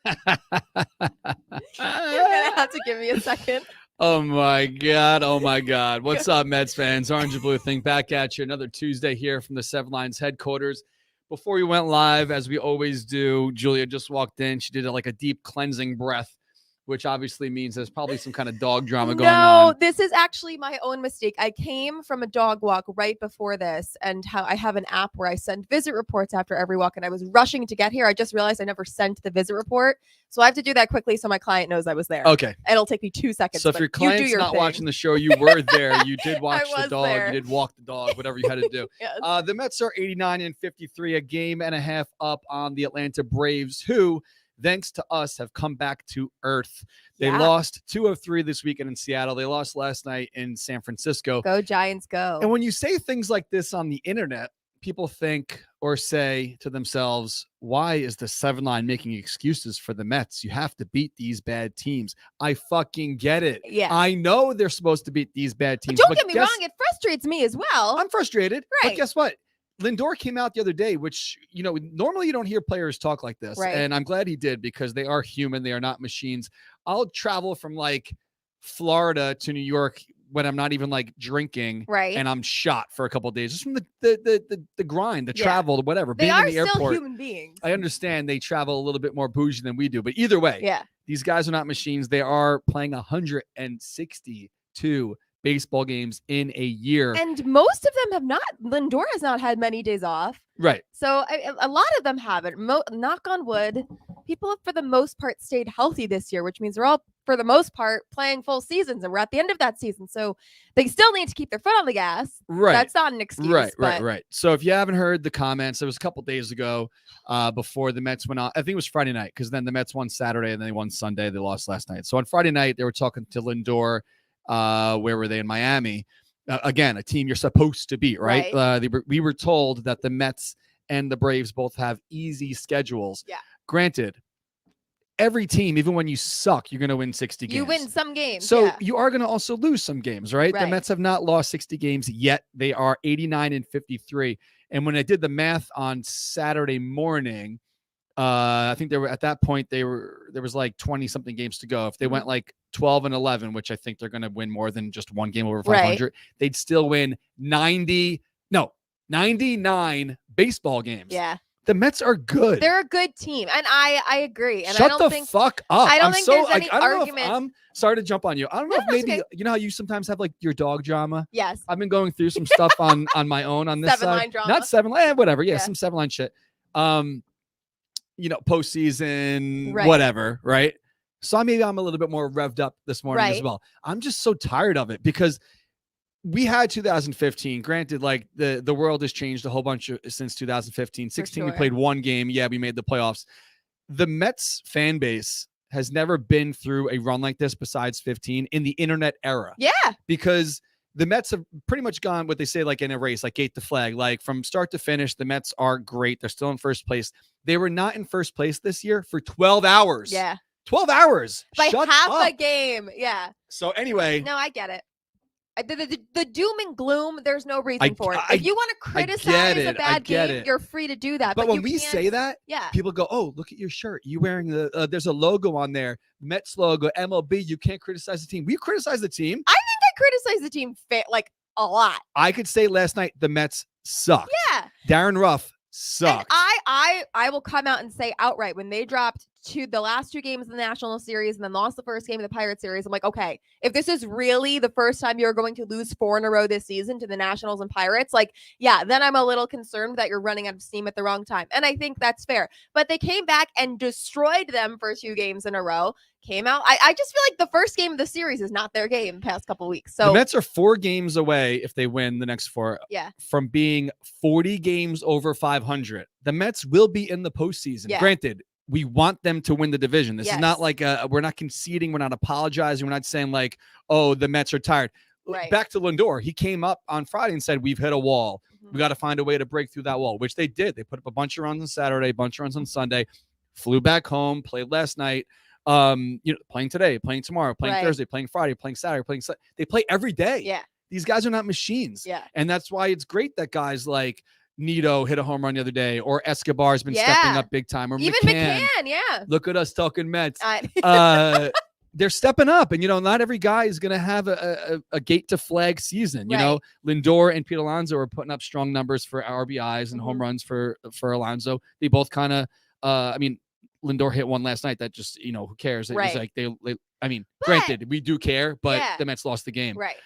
You're gonna have to give me a second. Oh my God. What's up, Mets fans? Orange and Blue Thing back at you. Another Tuesday here from the Seven Lines headquarters. Before we went live, as we always do, Julia just walked in. She did like a deep cleansing breath, which obviously means there's probably some kind of dog drama going on. No, this is actually my own mistake. I came from a dog walk right before this, and I have an app where I send visit reports after every walk, and I was rushing to get here. I just realized I never sent the visit report, so I have to do that quickly so my client knows I was there. Okay. It'll take me 2 seconds. So if your client's not watching the show, you were there. You did watch the dog. There. You did walk the dog, whatever you had to do. Yes. The Mets are 89-53, a game and a half up on the Atlanta Braves, who, thanks to us, have come back to earth. They lost 2 of 3 this weekend in Seattle. They lost last night in San Francisco. Go Giants, go. And when you say things like this on the internet, people think or say to themselves, why is the Seven Line making excuses for the Mets? You have to beat these bad teams. I fucking get it. Yeah. I know they're supposed to beat these bad teams. Don't get me wrong. It frustrates me as well. I'm frustrated. Right. But guess what? Lindor came out the other day, which, normally you don't hear players talk like this. Right. And I'm glad he did because they are human. They are not machines. I'll travel from like Florida to New York when I'm not even like drinking. Right. And I'm shot for a couple of days just from the grind, the travel, whatever. They being are in the still airport. human beings. I understand they travel a little bit more bougie than we do. But either way, these guys are not machines. They are playing 162 baseball games in a year. And most of them have not. Lindor has not had many days off. Right. So a lot of them haven't. Knock on wood, people have for the most part stayed healthy this year, which means they're all, for the most part, playing full seasons, and we're at the end of that season. So they still need to keep their foot on the gas. Right. That's not an excuse. Right. So if you haven't heard the comments, it was a couple days ago before the Mets went on. I think it was Friday night because then the Mets won Saturday and then they won Sunday. They lost last night. So on Friday night, they were talking to Lindor. Where were they? In Miami. Again, a team you're supposed to beat, right? We were told that the Mets and the Braves both have easy schedules. Yeah. Granted, every team, even when you suck, you're going to win 60 games. You win some games. So you are going to also lose some games, right? The Right. Mets have not lost 60 games yet. They are 89-53. And when I did the math on Saturday morning, I think they were at that point, there was like 20 something games to go. If they went like 12-11, which I think they're going to win more than just one game over 500, they'd still win 99 baseball games. Yeah. The Mets are good. They're a good team. And I agree. And Shut I don't the think fuck up. I don't think there's any I don't argument. know if I'm sorry to jump on you. I don't know if maybe, okay. you know how you sometimes have like your dog drama? Yes. I've been going through some stuff on my own on this Seven side. line drama. Not 7 line, whatever. Yeah, some 7 line shit. Postseason, whatever, right? So maybe I'm a little bit more revved up this morning as well. I'm just so tired of it because we had 2015. Granted, like the world has changed a whole bunch since 2015. 16, we played one game. Yeah, we made the playoffs. The Mets fan base has never been through a run like this besides 15 in the internet era. Yeah. Because the Mets have pretty much gone what they say, like in a race, like gate to flag, like from start to finish, the Mets are great. They're still in first place. They were not in first place this year for 12 hours. Yeah. 12 hours. By Shut half up. a game. Yeah. So anyway. No, I get it. The doom and gloom, there's no reason for it. If you want to criticize a bad game, you're free to do that. But when we say that, people go, oh, look at your shirt. You wearing there's a logo on there, Mets logo, MLB. You can't criticize the team. We criticize the team. I think I criticize the team a lot. I could say last night the Mets sucked. Yeah. Darren Ruff sucked. And I will come out and say outright when they dropped to the last 2 games of the National Series and then lost the first game of the Pirate Series, I'm like, okay, if this is really the first time you're going to lose 4 in a row this season to the Nationals and Pirates, then I'm a little concerned that you're running out of steam at the wrong time. And I think that's fair. But they came back and destroyed them for 2 games in a row. Came out. I just feel like the first game of the series is not their game the past couple weeks. So the Mets are 4 games away if they win the next 4 from being 40 games over 500. The Mets will be in the postseason. Yeah. Granted, we want them to win the division. This is not like we're not conceding. We're not apologizing. We're not saying like, oh, the Mets are tired. Right. Back to Lindor. He came up on Friday and said, we've hit a wall. We got to find a way to break through that wall, which they did. They put up a bunch of runs on Saturday, a bunch of runs on Sunday, flew back home, played last night. Playing today, playing tomorrow, playing Thursday, playing Friday, playing Saturday, they play every day. Yeah. These guys are not machines. Yeah. And that's why it's great that guys like Nito hit a home run the other day, or Escobar's been stepping up big time, or even McCann, Look at us talking Mets. They're stepping up, and not every guy is going to have a gate to flag season. Lindor and Pete Alonso are putting up strong numbers for RBIs and home runs for Alonso. They both kind of, Lindor hit one last night that just, who cares? It was like granted, we do care, but the Mets lost the game. Right.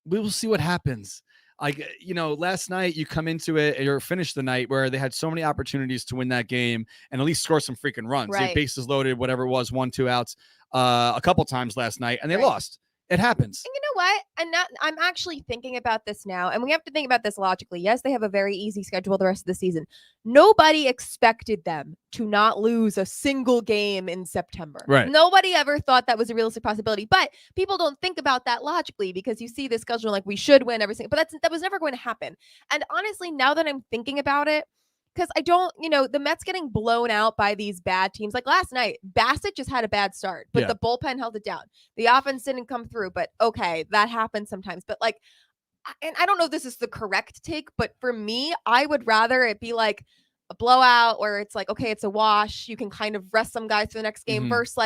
We will see what happens. Last night you come into it or finish the night where they had so many opportunities to win that game and at least score some freaking runs. They had bases loaded, whatever it was, 1-2 outs a couple times last night, and they lost. It happens. And you know what? And now I'm actually thinking about this now, and we have to think about this logically. Yes, they have a very easy schedule the rest of the season. Nobody expected them to not lose a single game in September. Right. Nobody ever thought that was a realistic possibility. But people don't think about that logically because you see the schedule like we should win every single. But that was never going to happen. And honestly, now that I'm thinking about it, because I don't, the Mets getting blown out by these bad teams. Like last night, Bassett just had a bad start, but the bullpen held it down. The offense didn't come through, but okay, that happens sometimes. But and I don't know if this is the correct take, but for me, I would rather it be like a blowout where it's like, okay, it's a wash. You can kind of rest some guys for the next game versus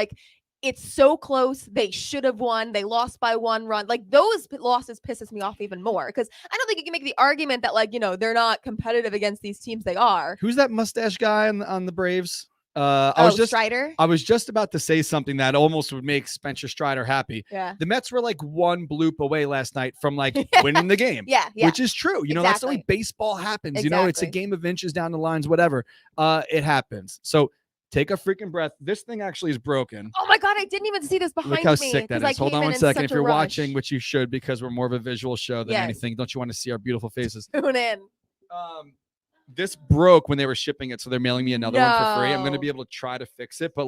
it's so close. They should have won. They lost by 1 run. Those losses pisses me off even more because I don't think you can make the argument that they're not competitive against these teams. They are. Who's that mustache guy on the Braves? Strider. I was just about to say something that almost would make Spencer Strider happy. Yeah. The Mets were one bloop away last night from winning the game. Yeah. Which is true. That's the way baseball happens. Exactly. It's a game of inches down the lines, whatever. It happens. So take a freaking breath. This thing actually is broken. Oh my God, I didn't even see this behind me. Look how sick that is. Hold on 1 second. If you're watching, rush. which you should because we're more of a visual show than anything, don't you want to see our beautiful faces? Tune in. This broke when they were shipping it, so they're mailing me another one for free. I'm going to be able to try to fix it, but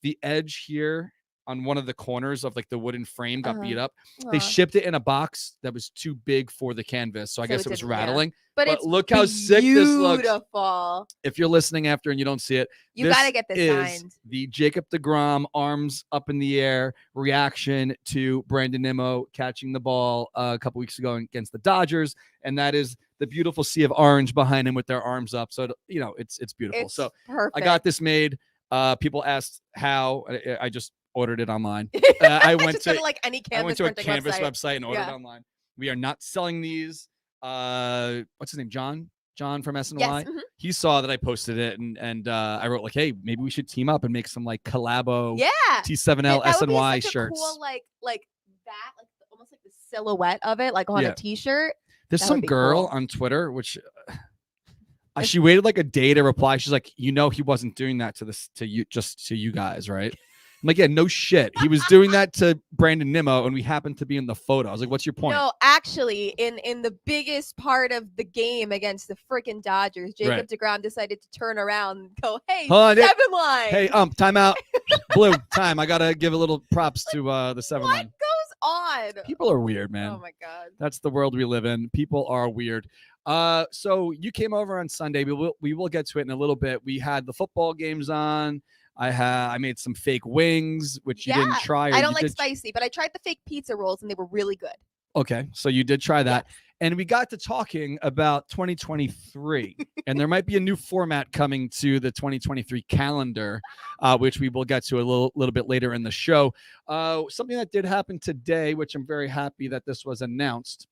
the edge here on one of the corners of the wooden frame got beat up. They shipped it in a box that was too big for the canvas, so I guess it was rattling. But look how sick this looks. Beautiful. If you're listening after and you don't see it, you got to get this signed. The Jacob deGrom arms up in the air reaction to Brandon Nimmo catching the ball a couple weeks ago against the Dodgers, and that is the beautiful sea of orange behind him with their arms up. So it's beautiful. It's perfect. I got this made. People asked how. I just ordered it online. I went to any Canvas I went to a Canvas website and ordered it online. We are not selling these. What's his name? John from SNY. Yes, mm-hmm. He saw that I posted it and I wrote hey, maybe we should team up and make some collabo T7L SNY shirts. Cool that almost like the silhouette of it on a t-shirt. There's some girl on Twitter which she waited a day to reply. She's like, he wasn't doing that to you guys, right? I'm like, yeah, no shit. He was doing that to Brandon Nimmo, and we happened to be in the photo. I was like, what's your point? No, actually, in the biggest part of the game against the freaking Dodgers, Jacob deGrom decided to turn around and go, hey, 7 line. Hey, timeout. Blue, time. I got to give a little props to the 7 line. What goes on? People are weird, man. Oh, my God. That's the world we live in. People are weird. So you came over on Sunday. We will get to it in a little bit. We had the football games on. I made some fake wings, which you didn't try. I don't like spicy, but I tried the fake pizza rolls and they were really good. Okay, so you did try that. Yes. And we got to talking about 2023, and there might be a new format coming to the 2023 calendar, which we will get to a little bit later in the show. Something that did happen today, which I'm very happy that this was announced.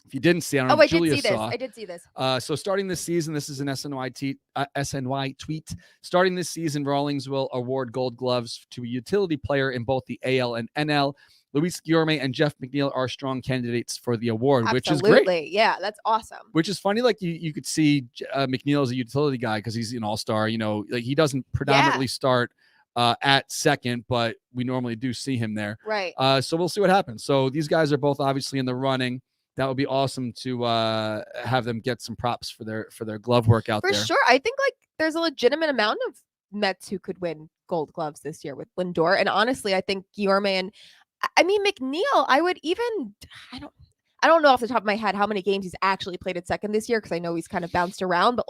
If you didn't see, I don't know if Julia saw. I did see this. So starting this season, this is an SNY tweet. Starting this season, Rawlings will award gold gloves to a utility player in both the AL and NL. Luis Guillorme and Jeff McNeil are strong candidates for the award, which is great. Yeah, that's awesome. Which is funny. You could see McNeil as a utility guy because he's an all-star. He doesn't predominantly start at second, but we normally do see him there. Right. So we'll see what happens. So these guys are both obviously in the running. That would be awesome to have them get some props for their glove work out there. For sure. I think there's a legitimate amount of Mets who could win gold gloves this year with Lindor. And honestly, I think Guillorme and McNeil, I don't know off the top of my head how many games he's actually played at second this year because I know he's kind of bounced around, but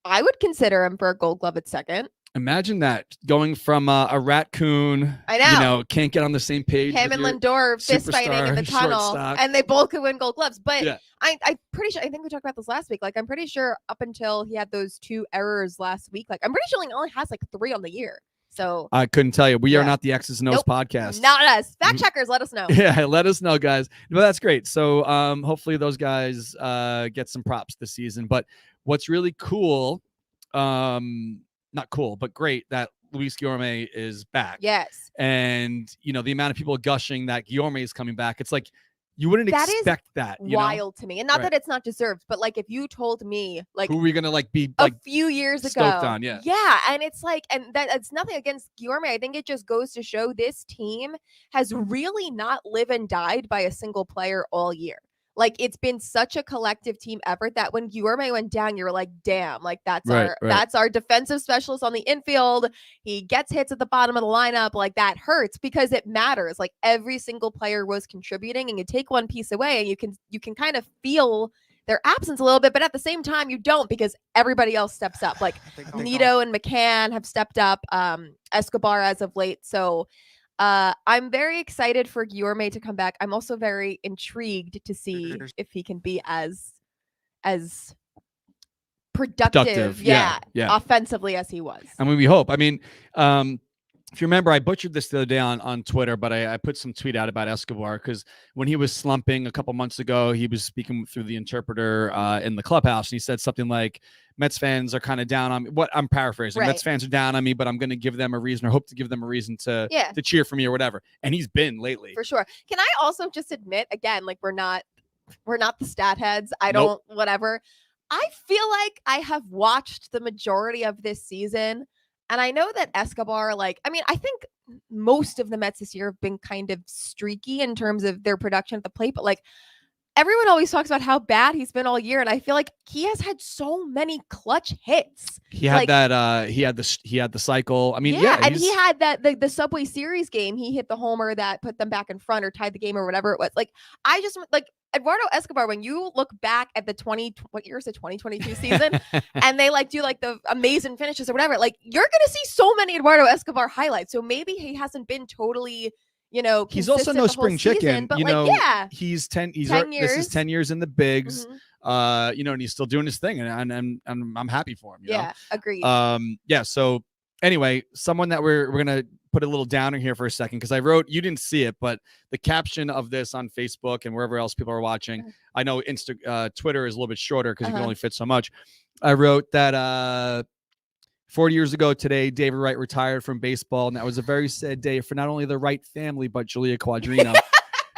I would consider him for a gold glove at second. Imagine that, going from a raccoon, I know, can't get on the same page. Him and Lindor fist fighting in the tunnel, and they both could win Gold Gloves. But I'm pretty sure. I think we talked about this last week. Like, I'm pretty sure up until he had those 2 errors last week, like I'm pretty sure he only has like 3 on the year. So I couldn't tell you. We are not the X's and O's podcast. Not us. Fact checkers, let us know. Yeah, let us know, guys. Well, that's great. So hopefully those guys get some props this season. But what's really cool, not cool, but great, that Luis Guillorme is back. Yes. And, the amount of people gushing that Guillorme is coming back, it's like, you wouldn't expect that. Wild to me. And not that it's not deserved, but like if you told me like who are we gonna be a few years ago. Stoked on, yeah. Yeah. And it's like, and it's nothing against Guillorme. I think it just goes to show this team has really not live and died by a single player all year. Like, it's been such a collective team effort that when Guillorme went down, you were like, damn, like that's our defensive specialist on the infield. He gets hits at the bottom of the lineup. Like, that hurts because it matters. Like, every single player was contributing, and you take one piece away and you can kind of feel their absence a little bit, but at the same time you don't, because everybody else steps up. Like Nito and McCann have stepped up, Escobar as of late. So I'm very excited for Guillorme to come back. I'm also very intrigued to see if he can be as productive offensively as he was. I mean, we hope. I mean, if you remember, I butchered this the other day on Twitter, but I put some tweet out about Escobar because when he was slumping a couple months ago, he was speaking through the interpreter in the clubhouse, and he said something like, Mets fans are kind of down on me. What I'm paraphrasing. Right. Mets fans are down on me, but I'm going to give them a reason, or hope to give them a reason to cheer for me or whatever. And he's been lately. For sure. Can I also just admit, again, like we're not the stat heads. I don't, whatever. I feel like I have watched the majority of this season, and I know that Escobar, like, I mean, I think most of the Mets this year have been kind of streaky in terms of their production at the plate, but like, everyone always talks about how bad he's been all year, and I feel like he has had so many clutch hits. He had he had the cycle. I mean, and he had the Subway Series game. He hit the homer that put them back in front or tied the game or whatever it was. Like, I just like Eduardo Escobar. When you look back at the 2022 season, and they like do like the amazing finishes or whatever, like you're gonna see so many Eduardo Escobar highlights. So maybe he hasn't been totally. He's also no spring chicken, but he's 10 years. This is 10 years in the bigs, and he's still doing his thing, and I'm happy for him. You know? Agreed. So anyway, someone that we're going to put a little downer here for a second, because I wrote, you didn't see it, but the caption of this on Facebook and wherever else people are watching, I know Twitter is a little bit shorter because you can only fit so much. I wrote that, 40 years ago today, David Wright retired from baseball, and that was a very sad day for not only the Wright family, but Julia Quadrino.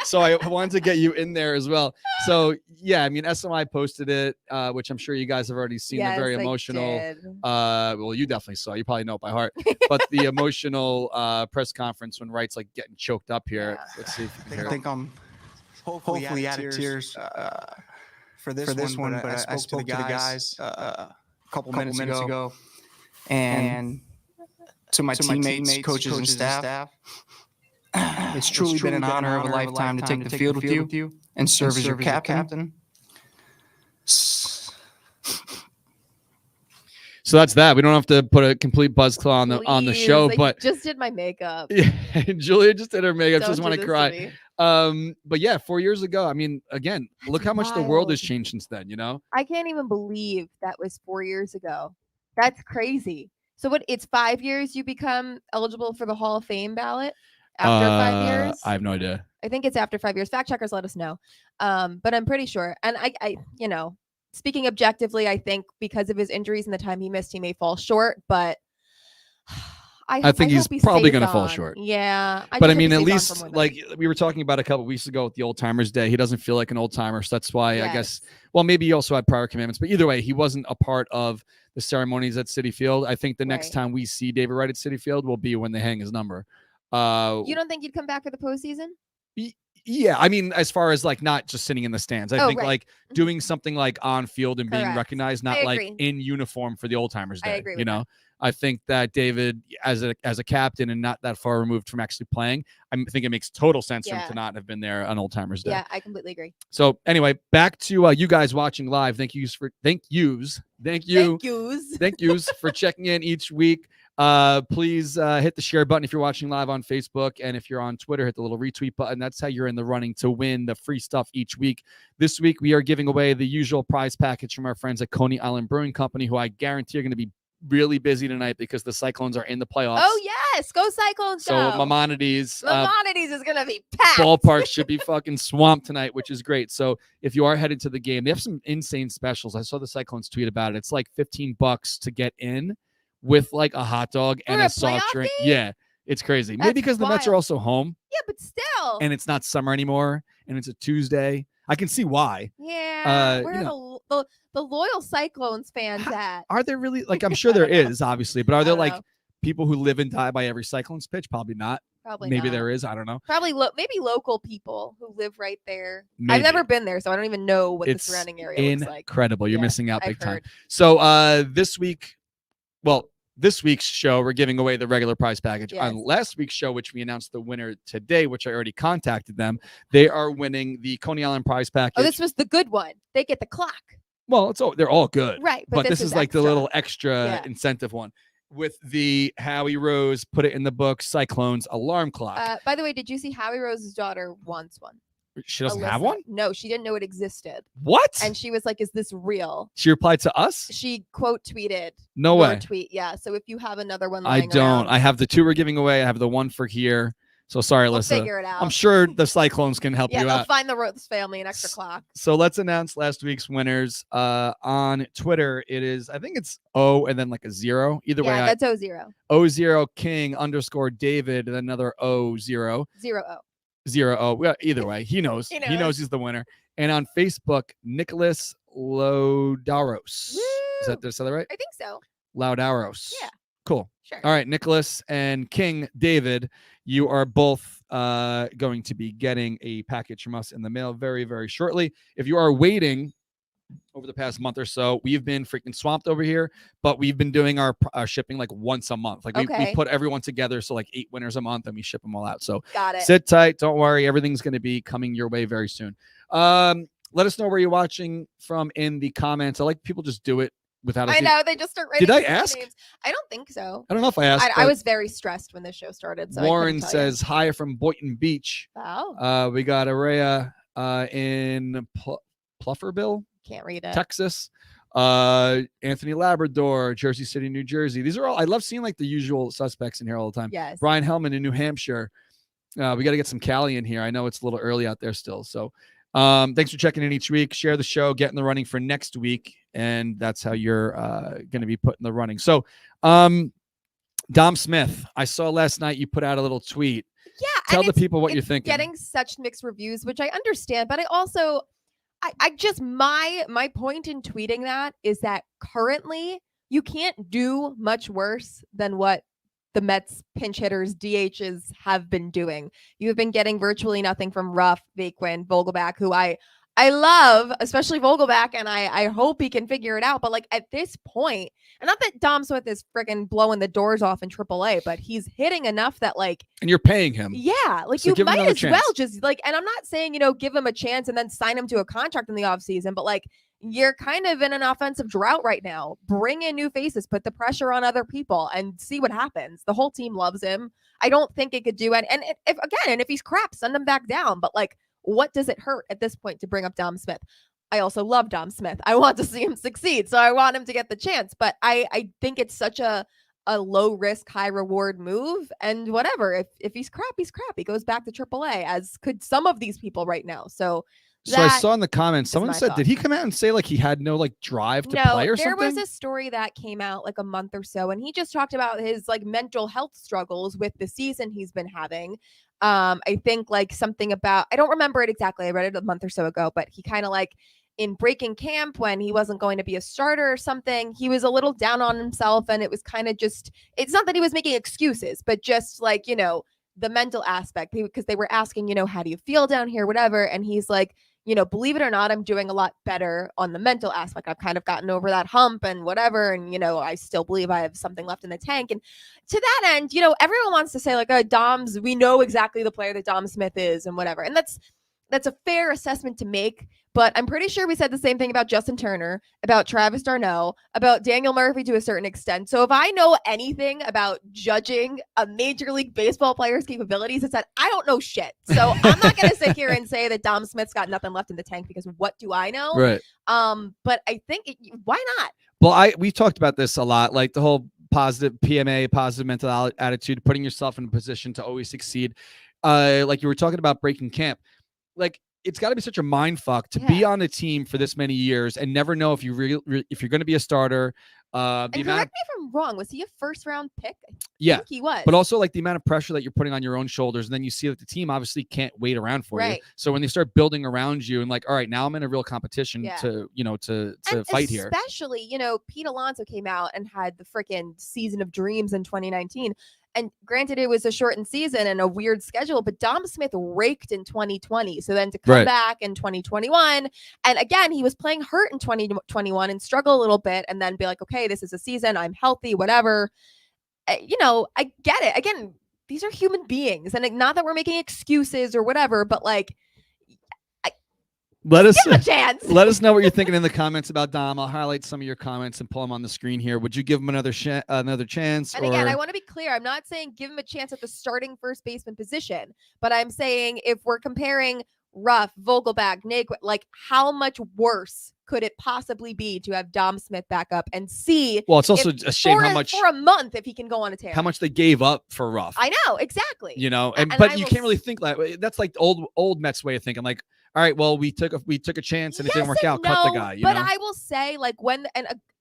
So I wanted to get you in there as well. So, yeah, I mean, SMI posted it, which I'm sure you guys have already seen. Yes, very emotional. Well, you definitely saw. You probably know it by heart. But the emotional press conference when Wright's like getting choked up here. Let's see if you can hear it. I think I'm hopefully out of tears for this one, but I spoke to the guys a couple minutes ago. And to my teammates, coaches, and staff, it's truly been an honor of a lifetime to take the field with you and serve as your captain. So that's that. We don't have to put a complete buzzclaw on the show, but just did my makeup. Yeah, Julia just did her makeup. She doesn't want to cry. But yeah, 4 years ago. I mean, again, look how much the world has changed since then. I can't even believe that was 4 years ago. That's crazy. So it's 5 years you become eligible for the Hall of Fame ballot after 5 years? I have no idea. I think it's after 5 years. Fact checkers, let us know. But I'm pretty sure. And I speaking objectively, I think because of his injuries and the time he missed, he may fall short, but I think he's probably going to fall short. Yeah. But I mean, at least like we were talking about a couple weeks ago with the Old Timers Day, he doesn't feel like an old timer. So that's why I guess, well, maybe he also had prior commitments, but either way, he wasn't a part of the ceremonies at Citi Field. I think the next time we see David Wright at Citi Field will be when they hang his number. You don't think he'd come back for the postseason? Yeah, I mean, as far as like not just sitting in the stands, I think like doing something like on field and being recognized, not like in uniform for the Old Timers Day. I agree with that. I think that David, as a captain and not that far removed from actually playing, I think it makes total sense for him to not have been there on Old Timers Day. Yeah, I completely agree. So anyway, back to you guys watching live. Thank yous for checking in each week. Please hit the share button if you're watching live on Facebook. And if you're on Twitter, hit the little retweet button. That's how you're in the running to win the free stuff each week. This week, we are giving away the usual prize package from our friends at Coney Island Brewing Company, who I guarantee are going to be really busy tonight because the Cyclones are in the playoffs. Oh, yes. Go Cyclones. So Maimonides is going to be packed. Ballpark should be fucking swamped tonight, which is great. So if you are headed to the game, they have some insane specials. I saw the Cyclones tweet about it. It's like $15 to get in with like a hot dog and a soft drink. Game? Yeah, it's crazy. That's Maybe because the Mets are also home. Yeah, but still. And it's not summer anymore, and it's a Tuesday. I can see why. Yeah. Where are the loyal Cyclones fans at? Are there really, like, I'm sure there is, obviously, but are there like people who live and die by every Cyclones pitch? Probably not. Maybe there is. I don't know. Probably maybe local people who live right there. Maybe. I've never been there, so I don't even know what the surrounding area looks like. Incredible. You're missing out big time. So this week's show, we're giving away the regular prize package. Yes. On last week's show, which we announced the winner today, which I already contacted them, they are winning the Coney Island prize package. Oh, this was the good one. They get the clock. Well, they're all good. Right. But this is like the little extra incentive one with the Howie Rose, put it in the book, Cyclones alarm clock. By the way, did you see Howie Rose's daughter wants one? She doesn't have one? No, she didn't know it existed. What? And she was like, is this real? She replied to us? She quote tweeted. No way. Tweet, yeah. So if you have another one I don't. Around, I have the two we're giving away. I have the one for here. So sorry, we'll Alyssa. Figure it out. I'm sure the Cyclones can help you out. Yeah, they'll find the Rose family an extra clock. So let's announce last week's winners. On Twitter, it is, I think it's O and then like a 0. Either way. Yeah, that's O0. O0 King _ David and another O0. 0O. 0O. Well, either way, he knows. He knows he's the winner. And on Facebook, Nicholas Laudaros. Did I say that right? I think so. Laudaros. Yeah. Cool. Sure. All right, Nicholas and King David, you are both going to be getting a package from us in the mail very, very shortly. If you are waiting over the past month or so, we've been freaking swamped over here, but we've been doing our shipping like once a month. Like we put everyone together, so like 8 winners a month, and we ship them all out. So got it. Sit tight. Don't worry. Everything's going to be coming your way very soon. Let us know where you're watching from in the comments. I like people just do it. I know they just start writing. Did I ask? Names. I don't think so. I don't know if I asked. I was very stressed when this show started. So Warren says hi from Boynton Beach. Wow. We got Araya in Plufferville. Can't read it. Texas. Anthony Labrador, Jersey City, New Jersey. These are all. I love seeing like the usual suspects in here all the time. Yes. Brian Hellman in New Hampshire. We got to get some Cali in here. I know it's a little early out there still. So. Thanks for checking in each week. Share the show, get in the running for next week, and that's how you're going to be put in the running. So, Dom Smith, I saw last night you put out a little tweet. Yeah, tell the people what you're thinking. Getting such mixed reviews, which I understand, but I also, I just my point in tweeting that is that currently you can't do much worse than what the Mets pinch hitters, DHs have been doing. You've been getting virtually nothing from Ruff, Vaquin, Vogelback, who I love, especially Vogelback, and I hope he can figure it out. But like at this point, and not that Dom Smith is freaking blowing the doors off in AAA, but he's hitting enough that like, and you're paying him. Yeah, like so you might as well just like, and I'm not saying give him a chance and then sign him to a contract in the offseason, but like you're kind of in an offensive drought right now. Bring in new faces, put the pressure on other people, and see what happens. The whole team loves him. I don't think it could do it. And if he's crap, send him back down. But like, what does it hurt at this point to bring up Dom Smith? I also love Dom Smith. I want to see him succeed, so I want him to get the chance. But I think it's such a low risk, high reward move. And whatever, if he's crap, he's crap. He goes back to AAA, as could some of these people right now. So I saw in the comments, someone said, did he come out and say like he had no like drive to play or something? There was a story that came out like a month or so, and he just talked about his like mental health struggles with the season he's been having. I think like something about, I don't remember it exactly. I read it a month or so ago, but he kind of like in breaking camp when he wasn't going to be a starter or something, he was a little down on himself, and it was kind of just, it's not that he was making excuses, but just like, the mental aspect, because they were asking, how do you feel down here, whatever. And he's like, believe it or not, I'm doing a lot better on the mental aspect. I've kind of gotten over that hump and whatever. And, I still believe I have something left in the tank. And to that end, everyone wants to say like, Dom's, we know exactly the player that Dom Smith is and whatever. And that's, that's a fair assessment to make. But I'm pretty sure we said the same thing about Justin Turner, about Travis d'Arnaud, about Daniel Murphy to a certain extent. So if I know anything about judging a Major League Baseball player's capabilities, it's that I don't know shit. So I'm not going to sit here and say that Dom Smith's got nothing left in the tank, because what do I know? Right. But I think, why not? Well, we talked about this a lot, like the whole positive PMA, positive mental attitude, putting yourself in a position to always succeed. Like you were talking about breaking camp, like it's got to be such a mind fuck to be on a team for this many years and never know if you if you're going to be a starter. And correct me if I'm wrong. Was he a first round pick? I think he was. But also like the amount of pressure that you're putting on your own shoulders, and then you see that the team obviously can't wait around for you. So when they start building around you and like, all right, now I'm in a real competition to fight here. Especially, Pete Alonso came out and had the freaking season of dreams in 2019. And granted, it was a shortened season and a weird schedule, but Dom Smith raked in 2020. So then to come back in 2021, and again, he was playing hurt in 2021 and struggle a little bit, and then be like, okay, this is a season, I'm healthy, whatever. I get it. Again, these are human beings, and not that we're making excuses or whatever, but like, give him a chance. Let us know what you're thinking in the comments about Dom. I'll highlight some of your comments and pull them on the screen here. Would you give him another chance? And again, I want to be clear. I'm not saying give him a chance at the starting first baseman position, but I'm saying if we're comparing Ruff, Vogelbach, Naquin, like how much worse could it possibly be to have Dom Smith back up and see? Well, it's also a shame how much for a month if he can go on a tear. How much they gave up for Ruff. I know exactly. But you can't really think like that's like old Mets way of thinking. Like, all right, well, we took a chance and it didn't work out. Cut the guy. But I will say, like,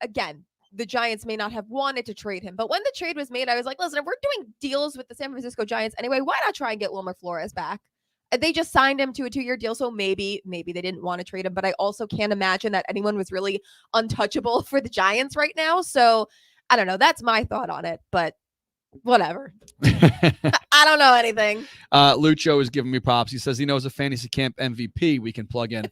again, the Giants may not have wanted to trade him, but when the trade was made, I was like, listen, if we're doing deals with the San Francisco Giants anyway, why not try and get Wilmer Flores back? They just signed him to a 2-year deal, so maybe they didn't want to trade him, but I also can't imagine that anyone was really untouchable for the Giants right now. So I don't know. That's my thought on it, but whatever. I don't know anything. Lucho is giving me props. He says he knows a fantasy camp MVP we can plug in,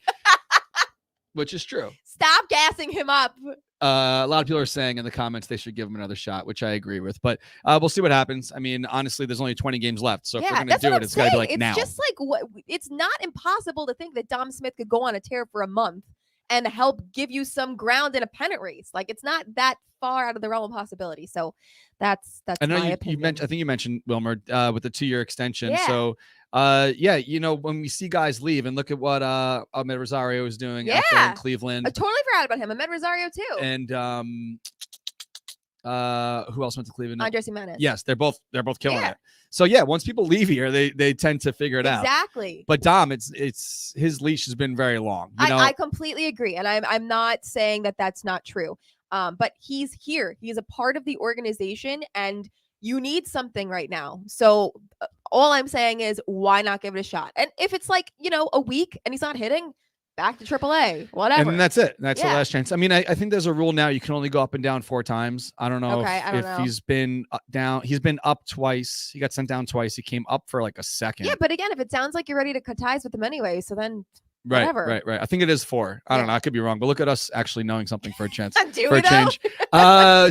which is true. Stop gassing him up. A lot of people are saying in the comments they should give him another shot, which I agree with. But we'll see what happens. I mean, honestly, there's only 20 games left. So if we're going to do it, it's got to be like now. It's just like it's not impossible to think that Dom Smith could go on a tear for a month and help give you some ground in a pennant race. Like it's not that far out of the realm of possibility. So that's I know my you opinion. mentioned, I think you mentioned Wilmer with the 2-year extension. Yeah. So when we see guys leave, and look at what Ahmed Rosario is doing out there in Cleveland. I totally forgot about him. Ahmed Rosario too. And who else went to Cleveland? Andres Jimenez. Yes, they're both killing it. So once people leave here, they tend to figure it out. Exactly. But Dom, it's his leash has been very long. I completely agree, and I'm not saying that that's not true. But he's here. He's a part of the organization, and you need something right now. So all I'm saying is, why not give it a shot? And if it's like a week and he's not hitting, back to AAA, whatever. And that's it. That's the last chance. I mean, I think there's a rule now. You can only go up and down 4 times. I don't know if he's been down. He's been up twice. He got sent down twice. He came up for like a second. Yeah, but again, if it sounds like you're ready to cut ties with him anyway, so then whatever. Right. I think it is 4. I don't know. I could be wrong, but look at us actually knowing something for a chance. For a change.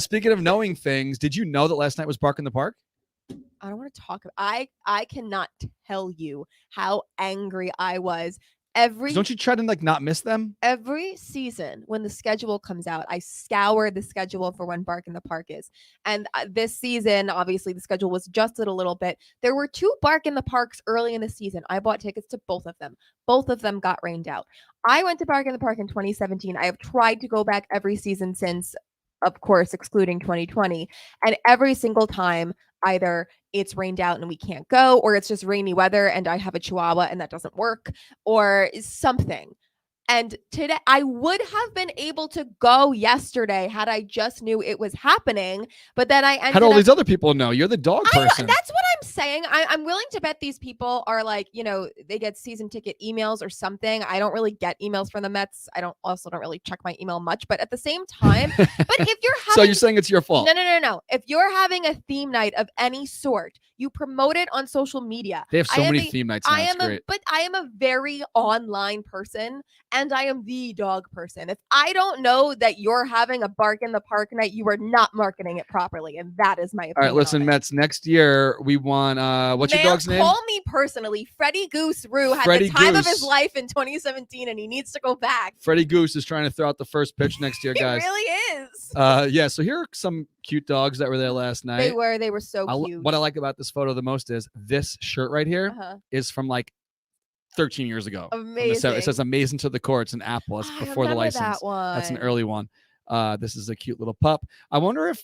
Speaking of knowing things, did you know that last night was Bark in the Park? I don't want to talk about. I cannot tell you how angry I was. Don't you try to not miss them? Every season when the schedule comes out, I scour the schedule for when Bark in the Park is. And this season, obviously, the schedule was adjusted a little bit. There were 2 Bark in the Parks early in the season. I bought tickets to both of them. Both of them got rained out. I went to Bark in the Park in 2017. I have tried to go back every season since, of course, excluding 2020. And every single time, either it's rained out and we can't go, or it's just rainy weather and I have a chihuahua and that doesn't work, or something. And today I would have been able to go yesterday had I just knew it was happening. But then I ended Had all these other people know? You're the dog person. That's what I'm saying. I'm willing to bet these people are like, they get season ticket emails or something. I don't really get emails from the Mets. I don't really check my email much. But at the same time, but if you're having, so you're saying it's your fault? No. If you're having a theme night of any sort, you promote it on social media. They have so many theme nights now. But I am a very online person, and I am the dog person. If I don't know that you're having a Bark in the Park night, you are not marketing it properly, and that is my opinion. All right, listen, Mets, next year we want want what's your dog's name? Call me personally. Freddie Goose Rue had Freddie the time Goose. of his life in 2017, and he needs to go back. Freddie Goose is trying to throw out the first pitch next year, guys. He really is. Yeah, so here are some cute dogs that were there last night. They were so cute. What I like about this photo the most is this shirt right here is from like 13 years ago. Amazing. It says "Amazing to the Core." It's an apple. It's before the license. That's an early one. This is a cute little pup. I wonder if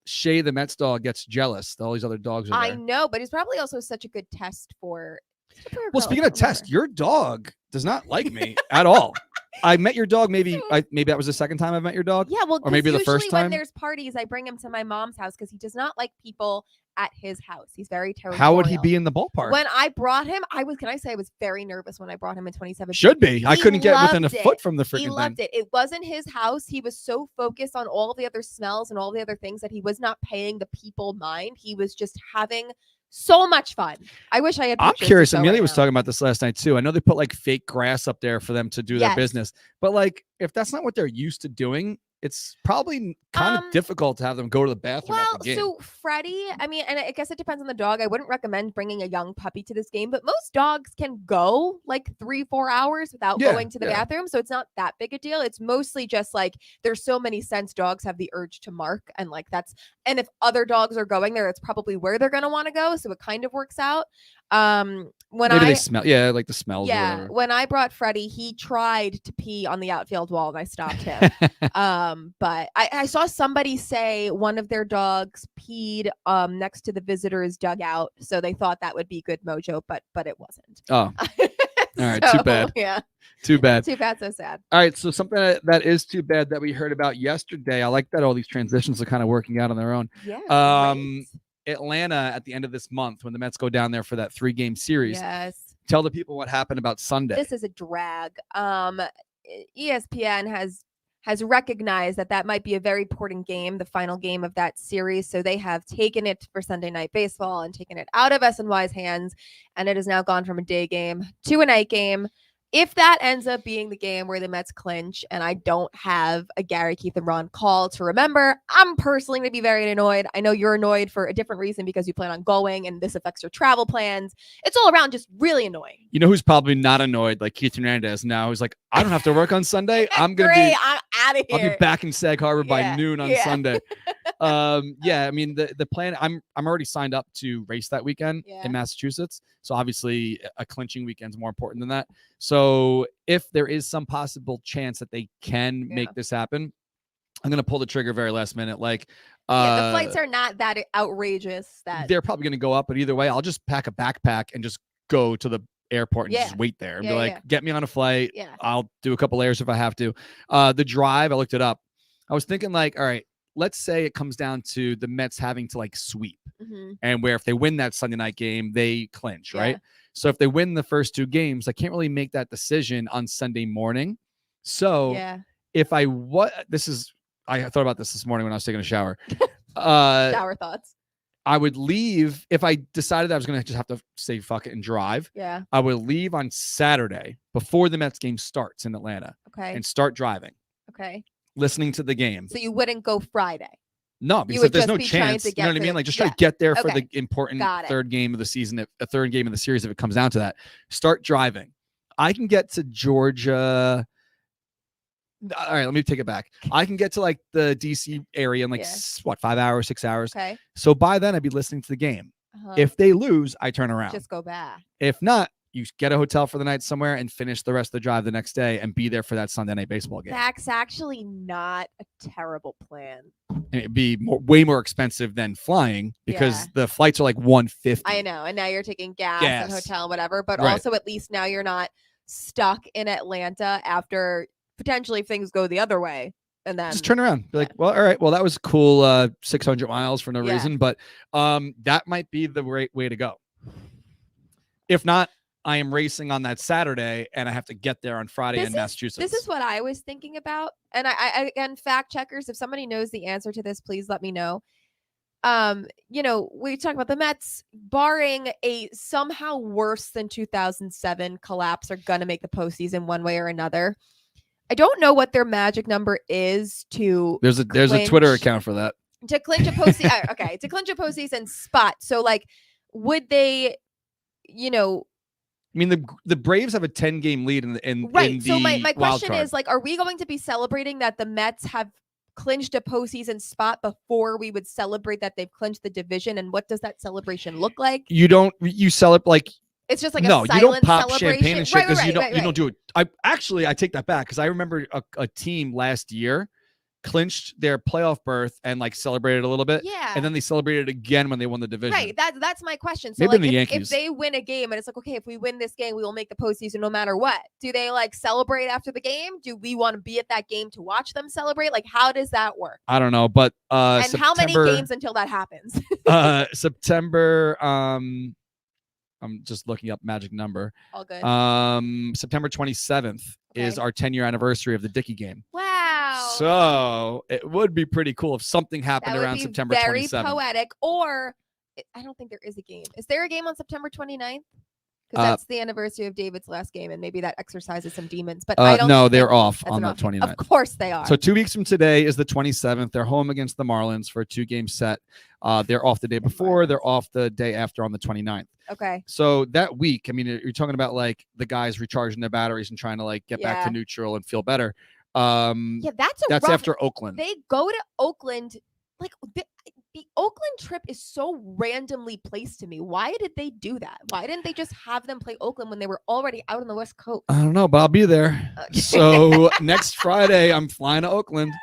Shay, the Mets dog, gets jealous that all these other dogs are there. I know, but he's probably also such a good test for. Well, speaking of test, your dog does not like me at all. I met your dog. Maybe that was the second time I met your dog. Yeah, well, or maybe the first time. When there's parties, I bring him to my mom's house because he does not like people at his house. He's very territorial. How would he be in the ballpark? When I brought him, I was very nervous when I brought him in 2017. Should be. I couldn't get within a foot from the freaking thing. He loved it. It wasn't his house. He was so focused on all the other smells and all the other things that he was not paying the people mind. He was just having so much fun. I wish I had. I'm curious. Amelia was talking about this last night too. I know they put like fake grass up there for them to do their business, but like if that's not what they're used to doing, it's probably kind of difficult to have them go to the bathroom at the game. So Freddie, I mean, and I guess it depends on the dog. I wouldn't recommend bringing a young puppy to this game, but most dogs can go like 3-4 hours without going to the bathroom. So it's not that big a deal. It's mostly just like there's so many scents dogs have the urge to mark. And like and if other dogs are going there, it's probably where they're going to want to go. So it kind of works out. They smell, like the smells. Yeah, when I brought Freddie, he tried to pee on the outfield wall, and I stopped him. But I saw somebody say one of their dogs peed next to the visitors' dugout, so they thought that would be good mojo, but it wasn't. Oh, all right, too bad. Yeah, too bad. Too bad. So sad. All right, so something that is too bad that we heard about yesterday. I like that all these transitions are kind of working out on their own. Yeah. Right. Atlanta at the end of this month when the Mets go down there for that 3-game series. Yes. Tell the people what happened about Sunday. This is a drag. ESPN has recognized that might be a very important game, the final game of that series. So they have taken it for Sunday Night Baseball and taken it out of SNY's hands. And it has now gone from a day game to a night game. If that ends up being the game where the Mets clinch and I don't have a Gary, Keith, and Ron call to remember, I'm personally going to be very annoyed. I know you're annoyed for a different reason because you plan on going and this affects your travel plans. It's all around just really annoying. You know who's probably not annoyed? Like Keith Hernandez now. He's like, I don't have to work on Sunday. I'm out of here. I'll be back in Sag Harbor by noon on Sunday. I mean, the plan, I'm already signed up to race that weekend in Massachusetts. So obviously a clinching weekend is more important than that. So if there is some possible chance that they can make this happen, I'm going to pull the trigger very last minute. Like, the flights are not that outrageous that they're probably going to go up, but either way, I'll just pack a backpack and just go to the airport and just wait there and be like, get me on a flight. I'll do a couple layers if I have to. The drive, I looked it up. I was thinking like, all right, let's say it comes down to the Mets having to like sweep and where if they win that Sunday night game, they clinch, right? So if they win the first 2 games, I can't really make that decision on Sunday morning. So if I thought about this morning when I was taking a shower. Shower thoughts. I would leave if I decided I was going to just have to say fuck it and drive. Yeah. I would leave on Saturday before the Mets game starts in Atlanta. Okay. And start driving. Okay. Listening to the game. So you wouldn't go Friday? No, because there's no chance. You know what I mean? Like just try to get there for the important third game of the season, a third game of the series if it comes down to that. Start driving. I can get to Georgia. All right, let me take it back. I can get to like the DC area in like 5 hours, 6 hours. Okay. So by then I'd be listening to the game. If they lose, I turn around. Just go back. If not, you get a hotel for the night somewhere and finish the rest of the drive the next day and be there for that Sunday night baseball game. That's actually not a terrible plan. And it'd be way more expensive than flying because the flights are like $150. I know. And now you're taking gas and hotel and whatever. But also at least now you're not stuck in Atlanta after potentially if things go the other way. And then just turn around. Be like, well, all right. Well, that was cool. 600 miles for no reason. But that might be the right way to go. If not, I am racing on that Saturday and I have to get there on Friday in Massachusetts. This is what I was thinking about. And I again, fact checkers, if somebody knows the answer to this, please let me know. We talk about the Mets, barring a somehow worse than 2007 collapse, are going to make the postseason one way or another. I don't know what their magic number is to There's a Twitter account for that. To clinch a postseason. Okay, to clinch a postseason spot. So like would they, I mean, the Braves have a 10-game lead in right. In so the my question card. is, like, are we going to be celebrating that the Mets have clinched a postseason spot before we would celebrate that they've clinched the division? And what does that celebration look like? You celebrate like it's just like no, a you don't pop celebration. champagne and shit because you don't do it. I take that back because I remember a team last year clinched their playoff berth and like celebrated a little bit. Yeah. And then they celebrated again when they won the division. Right. That's my question. So maybe like the if they win a game and it's like, okay, if we win this game, we will make the postseason no matter what. Do they like celebrate after the game? Do we want to be at that game to watch them celebrate? Like, how does that work? I don't know, but and September, how many games until that happens? September I'm just looking up magic number. All good. September 27th is our 10-year anniversary of the Dickey game. Wow. So it would be pretty cool if something happened around September 27th. Very poetic. Or I don't think there is a game. Is there a game on September 29th? Because that's the anniversary of David's last game, and maybe that exercises some demons. But I don't. No, they're off on the 29th. Of course they are. So 2 weeks from today is the 27th. They're home against the Marlins for a 2-game set. They're off the day before. They're off the day after on the 29th. Okay. So that week, I mean, you're talking about like the guys recharging their batteries and trying to like get back to neutral and feel better. That's rough, after Oakland. They go to Oakland. Like the Oakland trip is so randomly placed to me. Why did they do that? Why didn't they just have them play Oakland when they were already out on the West Coast? I don't know, but I'll be there. So next Friday, I'm flying to Oakland.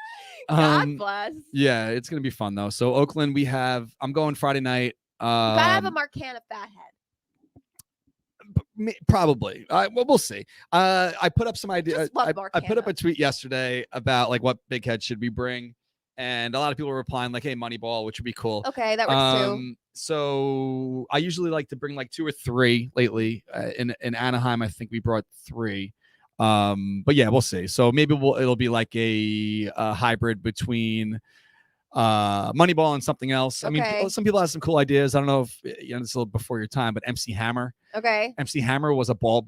God bless. Yeah, it's gonna be fun though. So Oakland, I'm going Friday night. You gotta have a Marcana Fathead. Probably. Well, we'll see. I put up some ideas. I put up a tweet yesterday about like what big head should we bring, and a lot of people were replying like, "Hey, Moneyball," which would be cool. Okay, that works too. So I usually like to bring like 2 or 3 lately. In Anaheim, I think we brought 3. But yeah, we'll see. So maybe it'll be like a hybrid between Moneyball and something else. Okay. I mean, some people have some cool ideas. I don't know if it's a little before your time, but MC Hammer. Okay. MC Hammer was a ball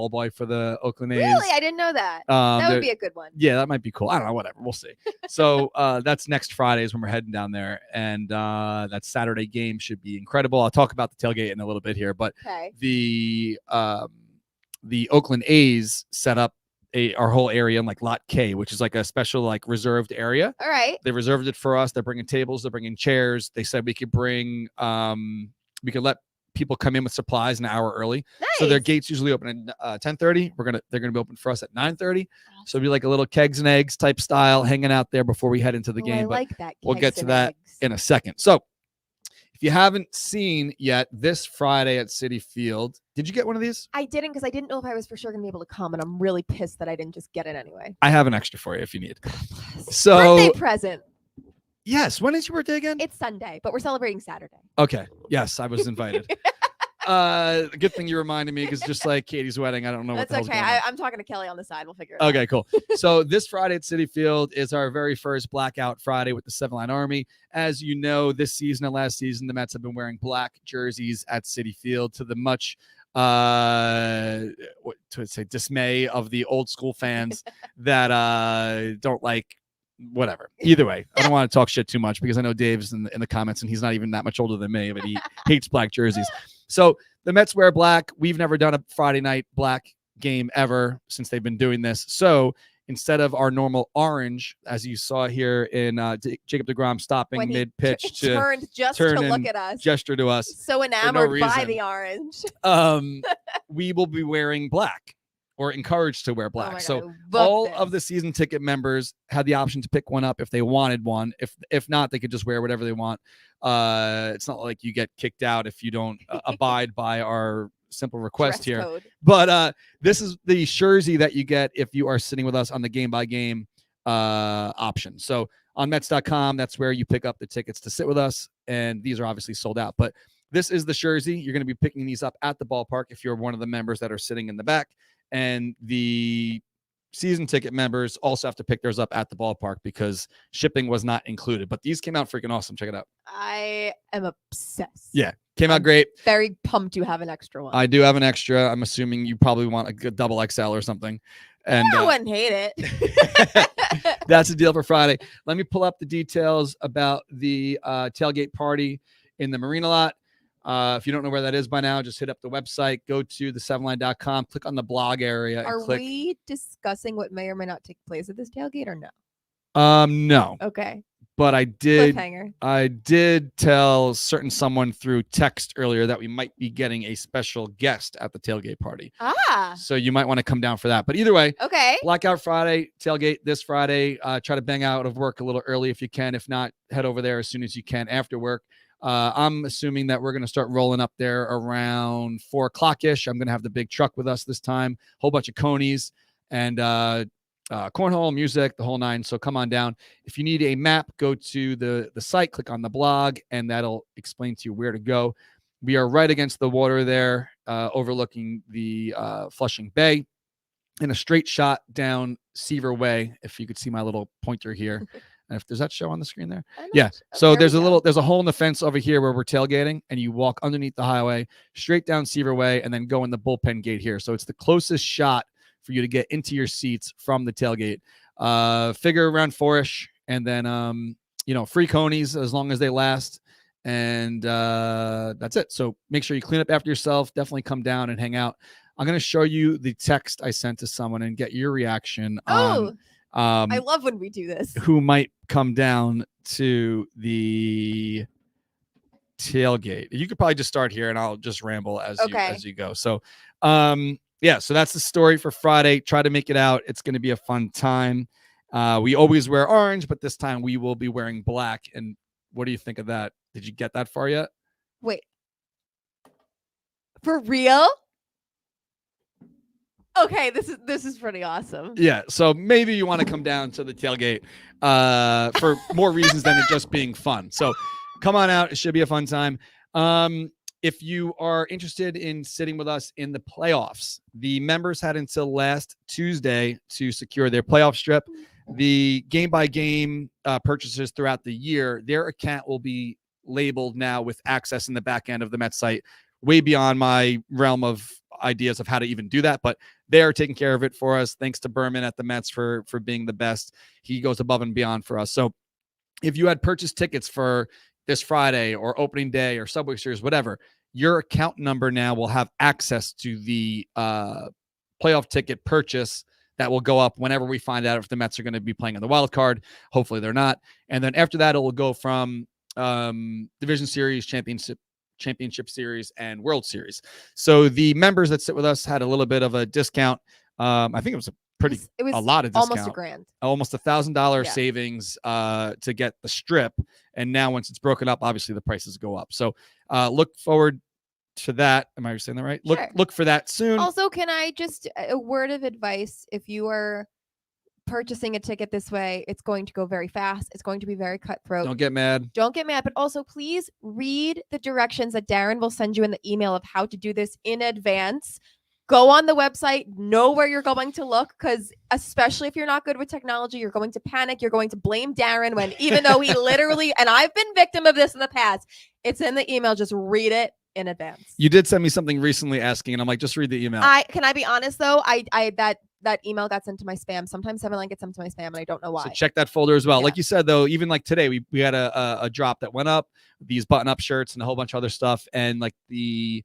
boy for the Oakland A's. Really? I didn't know that. That would be a good one. Yeah, that might be cool. I don't know, whatever. We'll see. So that's next Friday is when we're heading down there. And that Saturday game should be incredible. I'll talk about the tailgate in a little bit here, but the Oakland A's set up our whole area in like lot K, which is like a special like reserved area. All right. They reserved it for us. They're bringing tables. They're bringing chairs. They said we could bring, we could let people come in with supplies an hour early. Nice. So their gates usually open at 10:30. They're gonna be open for us at 9:30. So it'll be like a little kegs and eggs type style, hanging out there before we head into the game. I like that. We'll get to that in a second. So if you haven't seen yet, this Friday at Citi Field, did you get one of these? I didn't, because I didn't know if I was for sure going to be able to come, and I'm really pissed that I didn't just get it anyway. I have an extra for you if you need. So birthday present. Yes. When is your birthday again? It's Sunday, but we're celebrating Saturday. Okay. Yes, I was invited. Good thing you reminded me, because just like Katie's wedding, I don't know what the hell's going on. I'm talking to Kelly on the side. We'll figure it out. Okay, cool. So this Friday at Citi Field is our very first Blackout Friday with the 7-Line Army. As you know, this season and last season, the Mets have been wearing black jerseys at Citi Field to the much dismay of the old school fans that don't like whatever. Either way, I don't want to talk shit too much, because I know Dave's in the comments and he's not even that much older than me, but he hates black jerseys. So the Mets wear black. We've never done a Friday night black game ever since they've been doing this. So instead of our normal orange, as you saw here in Jacob deGrom stopping mid-pitch to turned just to look at us, gesture to us, so enamored by the orange. We will be wearing black, or encouraged to wear black. God, so all of the season ticket members had the option to pick one up if they wanted one. If not, they could just wear whatever they want. It's not like you get kicked out if you don't abide by our simple request here. Code. But this is the jersey that you get if you are sitting with us on the game-by-game option. So on Mets.com, that's where you pick up the tickets to sit with us. And these are obviously sold out. But this is the jersey. You're going to be picking these up at the ballpark if you're one of the members that are sitting in the back. And the season ticket members also have to pick theirs up at the ballpark, because shipping was not included. But these came out freaking awesome. Check it out. I am obsessed. Yeah, came out great. Very pumped you have an extra one. I do have an extra. I'm assuming you probably want a good double XL or something. And I wouldn't hate it. That's the deal for Friday. Let me pull up the details about the tailgate party in the Marina lot. If you don't know where that is by now, just hit up the website, go to the7line.com, click on the blog area. Are we discussing what may or may not take place at this tailgate or no? No. Okay. But I did Cliffhanger. tell someone through text earlier that we might be getting a special guest at the tailgate party. So you might want to come down for that. But either way, okay. Blackout Friday, tailgate this Friday. Try to bang out of work a little early if you can. If not, head over there as soon as you can after work. I'm assuming that we're going to start rolling up there around 4 o'clock-ish. I'm going to have the big truck with us this time. Whole bunch of conies and cornhole, music, the whole nine. So come on down. If you need a map, go to the site, click on the blog, and that'll explain to you where to go. We are right against the water there, overlooking the Flushing Bay, in a straight shot down Seaver Way. If you could see my little pointer here. And if does that show on the screen there? Yeah. So there's a hole in the fence over here where we're tailgating, and you walk underneath the highway, straight down Seaver Way, and then go in the bullpen gate here. So it's the closest shot for you to get into your seats from the tailgate. Figure around 4-ish, and then free conies as long as they last, and that's it. So make sure you clean up after yourself. Definitely come down and hang out. I'm going to show you the text I sent to someone and get your reaction on I love when we do this. Who might come down to the tailgate. You could probably just start here and I'll just ramble as you go. So so that's the story for Friday. Try to make it out. It's going to be a fun time. We always wear orange, but this time we will be wearing black. And what do you think of that? Did you get that far yet? Wait. For real? Okay, this is pretty awesome. Yeah, so maybe you want to come down to the tailgate for more reasons than it just being fun. So come on out. It should be a fun time. If you are interested in sitting with us in the playoffs, the members had until last Tuesday to secure their playoff strip. The game-by-game purchases throughout the year, their account will be labeled now with access in the back end of the Mets site, way beyond my realm of ideas of how to even do that, but they are taking care of it for us. Thanks to Berman at the Mets for being the best. He goes above and beyond for us. So if you had purchased tickets for this Friday or opening day or Subway Series, whatever, your account number now will have access to the playoff ticket purchase that will go up whenever we find out if the Mets are going to be playing in the wild card. Hopefully they're not. And then after that, it will go from Division Series, Championship Series, and World Series. So the members that sit with us had a little bit of a discount. I think it was a lot of discount. Almost $1,000. Almost $1,000 savings to get the strip. And now once it's broken up, obviously the prices go up. So look forward to that. Am I saying that right? Sure. Look for that soon. Also, can I just a word of advice? If you are purchasing a ticket this way, it's going to go very fast. It's going to be very cutthroat. Don't get mad. But also please read the directions that Darren will send you in the email of how to do this in advance. Go on the website, know where you're going to look, because especially if you're not good with technology, you're going to panic. You're going to blame Darren when, even though he literally, and I've been victim of this in the past, it's in the email. Just read it in advance. You did send me something recently asking, and I'm like, just read the email. Can I be honest though? That email got sent to my spam. Sometimes 7line gets sent to my spam, and I don't know why. So check that folder as well. Yeah. Like you said, though, even like today, we had a drop that went up, these button-up shirts and a whole bunch of other stuff, and like the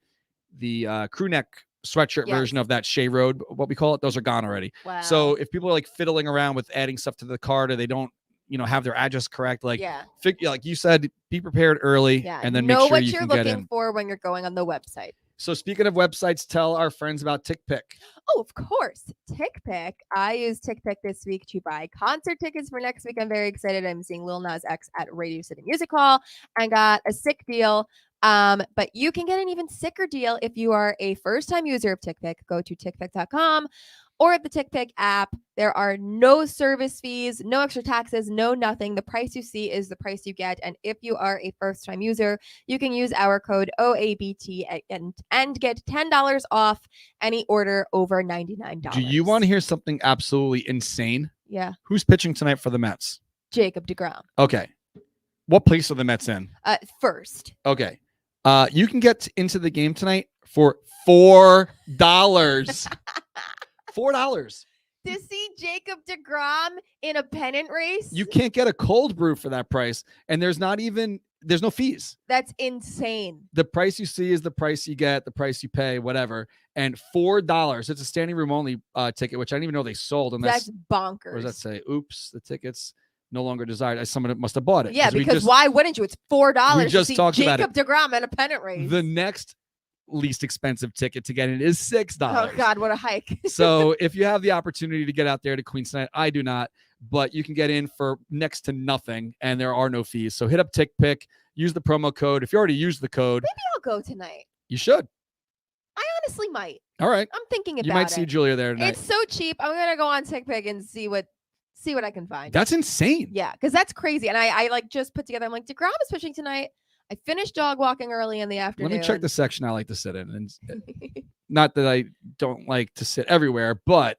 crew neck sweatshirt version of that Shea Road, what we call it, those are gone already. Wow. So if people are like fiddling around with adding stuff to the cart, or they don't, have their address correct, like like you said, be prepared early, and then make sure you can get in. Know what you're looking for when you're going on the website. So speaking of websites, tell our friends about TickPick. Oh, of course. TickPick. I used TickPick this week to buy concert tickets for next week. I'm very excited. I'm seeing Lil Nas X at Radio City Music Hall and got a sick deal. But you can get an even sicker deal if you are a first-time user of TickPick. Go to tickpick.com or the TickPick app. There are no service fees, no extra taxes, no nothing. The price you see is the price you get. And if you are a first-time user, you can use our code OABT and get $10 off any order over $99. Do you want to hear something absolutely insane? Yeah. Who's pitching tonight for the Mets? Jacob deGrom. Okay. What place are the Mets in? First. Okay. You can get into the game tonight for $4. $4 to see Jacob deGrom in a pennant race. You can't get a cold brew for that price, and there's not even there's no fees. That's insane. The price you see is the price you get, the price you pay, whatever. And $4. It's a standing room only ticket, which I didn't even know they sold. That's bonkers. What does that say? Oops, the tickets no longer desired. Someone must have bought it. Yeah, because why wouldn't you? It's $4. We just talked about it. Jacob deGrom and a pennant race. The next least expensive ticket to get in is $6. Oh God, what a hike. So if you have the opportunity to get out there to Queens tonight, I do not, but you can get in for next to nothing and there are no fees. So hit up TickPick, use the promo code. If you already used the code, maybe I'll go tonight. You should. I honestly might. All right. I'm thinking about it. You might see Julia there tonight. It's so cheap. I'm gonna go on TickPick and see what I can find. That's insane. Yeah, because that's crazy. And I like just put together. I'm like, deGrom is pitching tonight. I finished dog walking early in the afternoon. Let me check the section I like to sit in. And not that I don't like to sit everywhere, but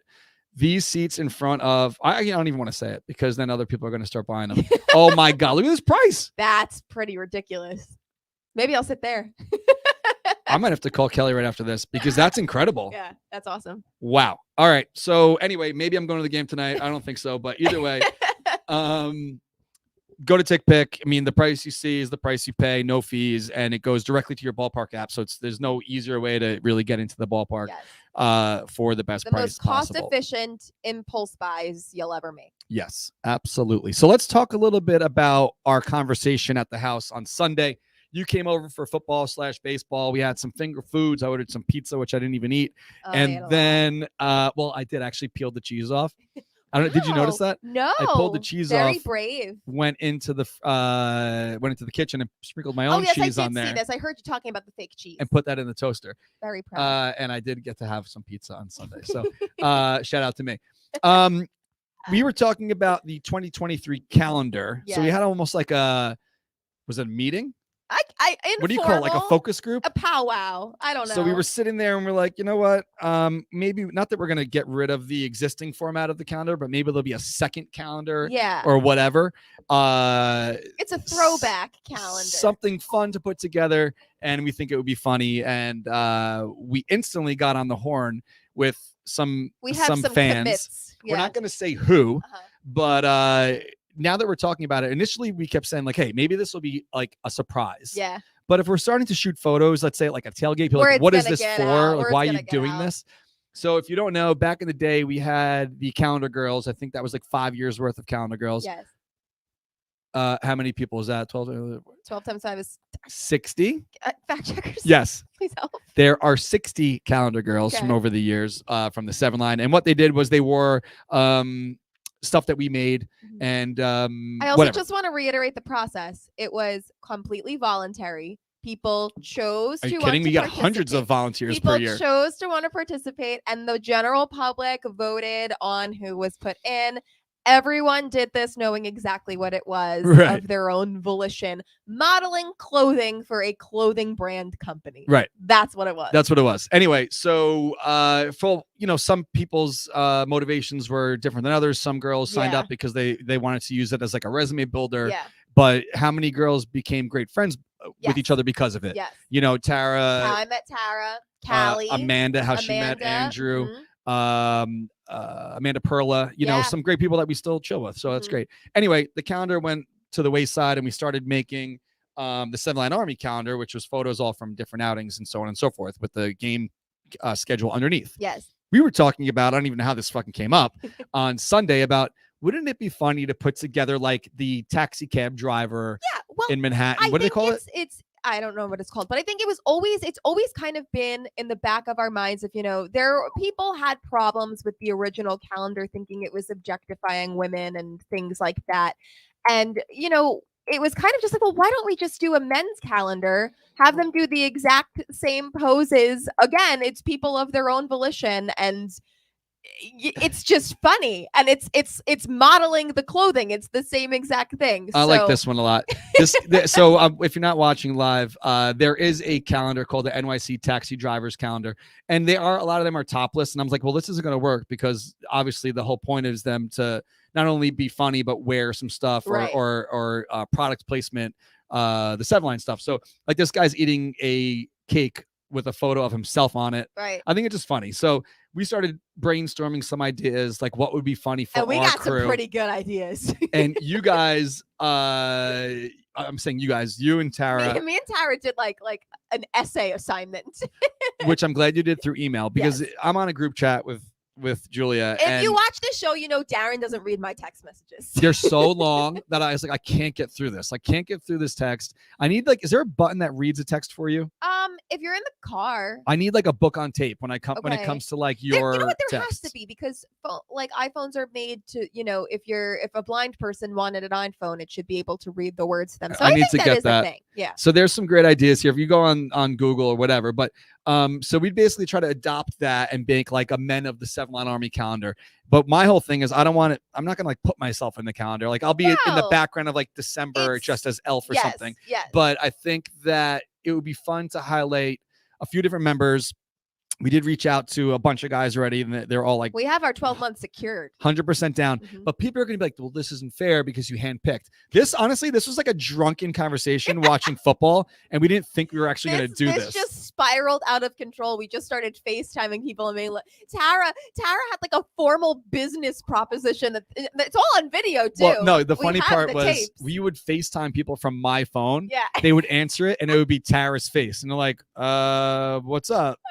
these seats in front of, I don't even want to say it because then other people are going to start buying them. Oh my God, look at this price. That's pretty ridiculous. Maybe I'll sit there. I might have to call Kelly right after this because that's incredible. Yeah, that's awesome. Wow. All right. So anyway, maybe I'm going to the game tonight. I don't think so, but either way, go to TickPick. I mean, the price you see is the price you pay, no fees, and it goes directly to your ballpark app. So there's no easier way to really get into the ballpark for the best price possible. The most cost-efficient impulse buys you'll ever make. Yes, absolutely. So let's talk a little bit about our conversation at the house on Sunday. You came over for football/baseball. We had some finger foods. I ordered some pizza, which I didn't even eat. And then, I did actually peel the cheese off. I don't. Did you notice that? No. I pulled the cheese off. Very brave. Went into the kitchen and sprinkled my own cheese on there. I did see this. I heard you talking about the fake cheese. And put that in the toaster. Very proud. And I did get to have some pizza on Sunday. So shout out to me. We were talking about the 2023 calendar. Yes. So we had almost like was it a meeting? What do you call it? Like a focus group? A powwow. I don't know. So we were sitting there and we're like, you know what? Maybe not that we're going to get rid of the existing format of the calendar, but maybe there'll be a second calendar or whatever. It's a throwback calendar. Something fun to put together. And we think it would be funny. And we instantly got on the horn with some fans. Yeah. We're not going to say who, but now that we're talking about it, initially we kept saying like, hey, maybe this will be like a surprise. Yeah. But if we're starting to shoot photos, let's say like a tailgate, people are like, what is this for? Like, why are you doing this? So if you don't know, back in the day, we had the Calendar Girls. I think that was like 5 years worth of Calendar Girls. Yes. How many people is that? 12 times 5 is 60. Fact checkers. Yes. Please help. There are 60 Calendar Girls from over the years from the 7 line. And what they did was they wore stuff that we made. And I also just want to reiterate the process. It was completely voluntary. People chose to. Are you kidding? We got hundreds of volunteers per year. People chose to want to participate, and the general public voted on who was put in. Everyone did this knowing exactly what it was of their own volition, modeling clothing for a clothing brand company. Right. That's what it was. That's what it was. Anyway, so for some people's motivations were different than others. Some girls signed up because they wanted to use it as like a resume builder. Yeah. But how many girls became great friends with each other because of it? Yes. Tara. I met Tara, Callie, Amanda, how she met Andrew. Amanda Perla, some great people that we still chill with. So that's great. Anyway, the calendar went to the wayside and we started making the 7 Line Army calendar, which was photos all from different outings and so on and so forth with the game schedule underneath. Yes. We were talking about, I don't even know how this fucking came up on Sunday about, wouldn't it be funny to put together like the taxi cab driver in Manhattan? What do they call it? I don't know what it's called, but I think it's always kind of been in the back of our minds if, people had problems with the original calendar thinking it was objectifying women and things like that. And, it was kind of just like, well, why don't we just do a men's calendar, have them do the exact same poses? Again, it's people of their own volition, and it's just funny, and it's modeling the clothing. It's the same exact thing. I like this one a lot. So if you're not watching live, there is a calendar called the NYC Taxi Drivers Calendar, and a lot of them are topless. And I'm like, well, this isn't going to work because obviously the whole point is them to not only be funny but wear some stuff or product placement, the 7 Line stuff. So like this guy's eating a cake with a photo of himself on it. Right. I think it's just funny. So we started brainstorming some ideas, like what would be funny for and we our got crew. some pretty good ideas. And you guys, I'm saying you guys, you and Tara. Me and Tara did like an essay assignment. Which I'm glad you did through email, because I'm on a group chat with Julia. If you watch this show, you know Darren doesn't read my text messages. They're so long that I was like, I can't get through this. I can't get through this text. I need is there a button that reads a text for you? If you're in the car, I need like a book on tape when it comes to like your you know what, there text. has to be, because like iPhones are made to, if a blind person wanted an iPhone, it should be able to read the words to them. So I need think to get that. a thing. Yeah. So there's some great ideas here. If you go on Google or whatever, but so we basically try to adopt that and make like a Men of the Seven Line Army calendar. But my whole thing is I'm not gonna like put myself in the calendar. Like I'll be in the background of like December just as Elf or something. Yes. But I think that it would be fun to highlight a few different members. We did reach out to a bunch of guys already, and they're all like, we have our 12 months secured, 100% down. But people are going to be like, well, this isn't fair because you handpicked this. Honestly, this was like a drunken conversation watching football, and we didn't think we were actually going to do this. This just spiraled out of control. We just started FaceTiming people, and Tara had like a formal business proposition that's all on video too. Well, no, the funny part was tapes. We would FaceTime people from my phone. Yeah. They would answer it, and it would be Tara's face, and they're like, what's up?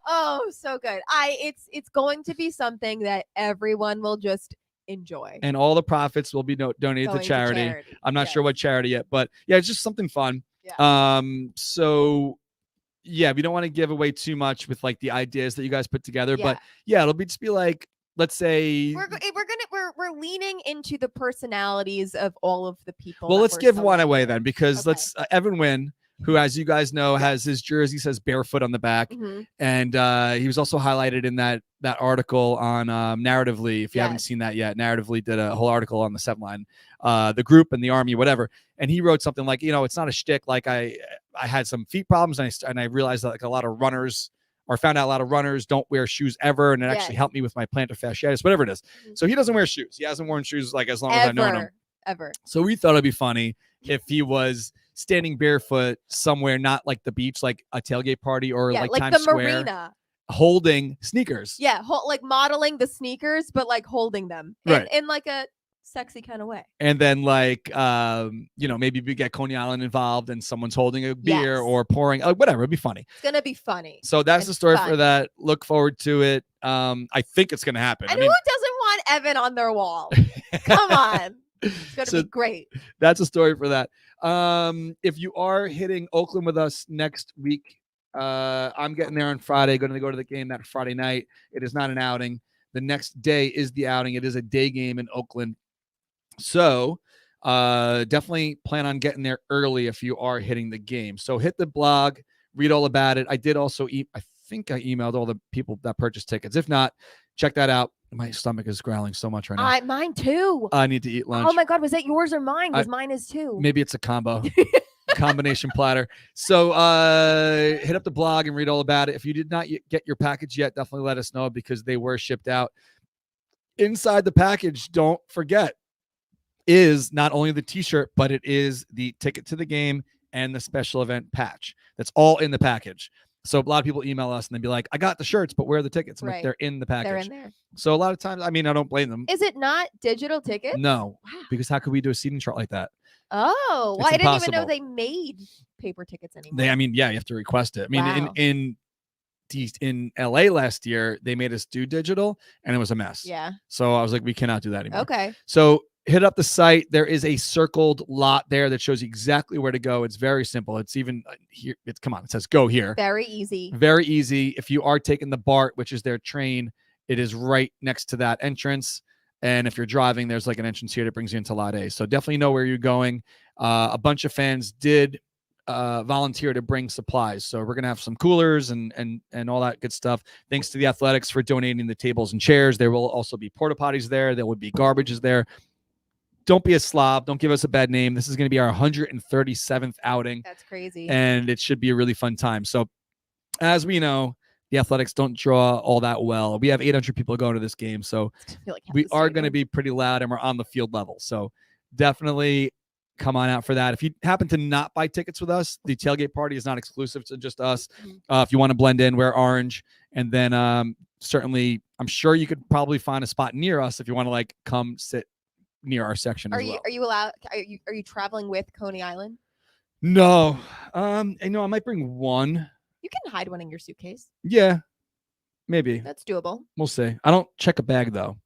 Oh, so good. It's going to be something that everyone will just enjoy, and all the profits will be donated to charity. I'm not sure what charity yet, but yeah, it's just something fun. So yeah, we don't want to give away too much with like the ideas that you guys put together, but yeah, it'll just be like, let's say we're leaning into the personalities of all of the people. Well, let's give one away then, because let's Evan Wynn, who, as you guys know, has his jersey says barefoot on the back. And he was also highlighted in that article on Narratively. If you haven't seen that yet, Narratively did a whole article on the Seven Line, the group and the Army, whatever. And he wrote something like, it's not a shtick. Like I had some feet problems, and I realized that like a lot of runners, or found out a lot of runners don't wear shoes ever. And it actually helped me with my plantar fasciitis, whatever it is. So he doesn't wear shoes. He hasn't worn shoes like as long as I've known him. Ever. So we thought it'd be funny if he was standing barefoot somewhere, not like the beach, like a tailgate party or like Times the Square, marina, holding sneakers. Yeah, like modeling the sneakers, but like holding them in like a sexy kind of way. And then like maybe we get Coney Island involved and someone's holding a beer or pouring whatever. It'd be funny. It's gonna be funny. So that's the story for that. Look forward to it. I think it's gonna happen. And who doesn't want Evan on their wall? Come on. It's gonna be great. That's a story for that. If you are hitting Oakland with us next week, I'm getting there on Friday, going to go to the game that Friday night. It is not an outing. The next day is the outing. It is a day game in Oakland. So definitely plan on getting there early if you are hitting the game. So hit the blog, read all about it. I did also I think I emailed all the people that purchased tickets. If not, check that out. My stomach is growling so much right now. Mine too. I need to eat lunch. Oh my God, was that yours or mine? Because mine is too. Maybe it's a combo. Combination platter. So hit up the blog and read all about it. If you did not get your package yet, definitely let us know, because they were shipped out. Inside the package, don't forget, is not only the t-shirt, but it is the ticket to the game and the special event patch. That's all in the package. So a lot of people email us and they'd be like, I got the shirts, but where are the tickets? I'm like, they're in the package. They're in there. So a lot of times, I don't blame them. Is it not digital tickets? No, because how could we do a seating chart like that? Oh, well, I didn't even know they made paper tickets anymore. You have to request it. In LA last year, they made us do digital and it was a mess. Yeah. So I was like, we cannot do that anymore. Okay. So hit up the site. There is a circled lot there that shows you exactly where to go. It's very simple. It's even here. It says go here. Very easy. Very easy. If you are taking the BART, which is their train, it is right next to that entrance. And if you're driving, there's like an entrance here that brings you into Lot A. So definitely know where you're going. A bunch of fans did volunteer to bring supplies. So we're going to have some coolers and all that good stuff. Thanks to the Athletics for donating the tables and chairs. There will also be porta potties there. There would be garbages there. Don't be a slob. Don't give us a bad name. This is going to be our 137th outing. That's crazy. And it should be a really fun time. So as we know, the Athletics don't draw all that well. We have 800 people going to this game. So we are going to be pretty loud and we're on the field level. So definitely come on out for that. If you happen to not buy tickets with us, the tailgate party is not exclusive to just us. If you want to blend in, wear orange. And then certainly, I'm sure you could probably find a spot near us if you want to like come sit near our section as well. Are you allowed? Are you traveling with Coney Island? No. I might bring one. You can hide one in your suitcase. Yeah, maybe. That's doable. We'll see. I don't check a bag though,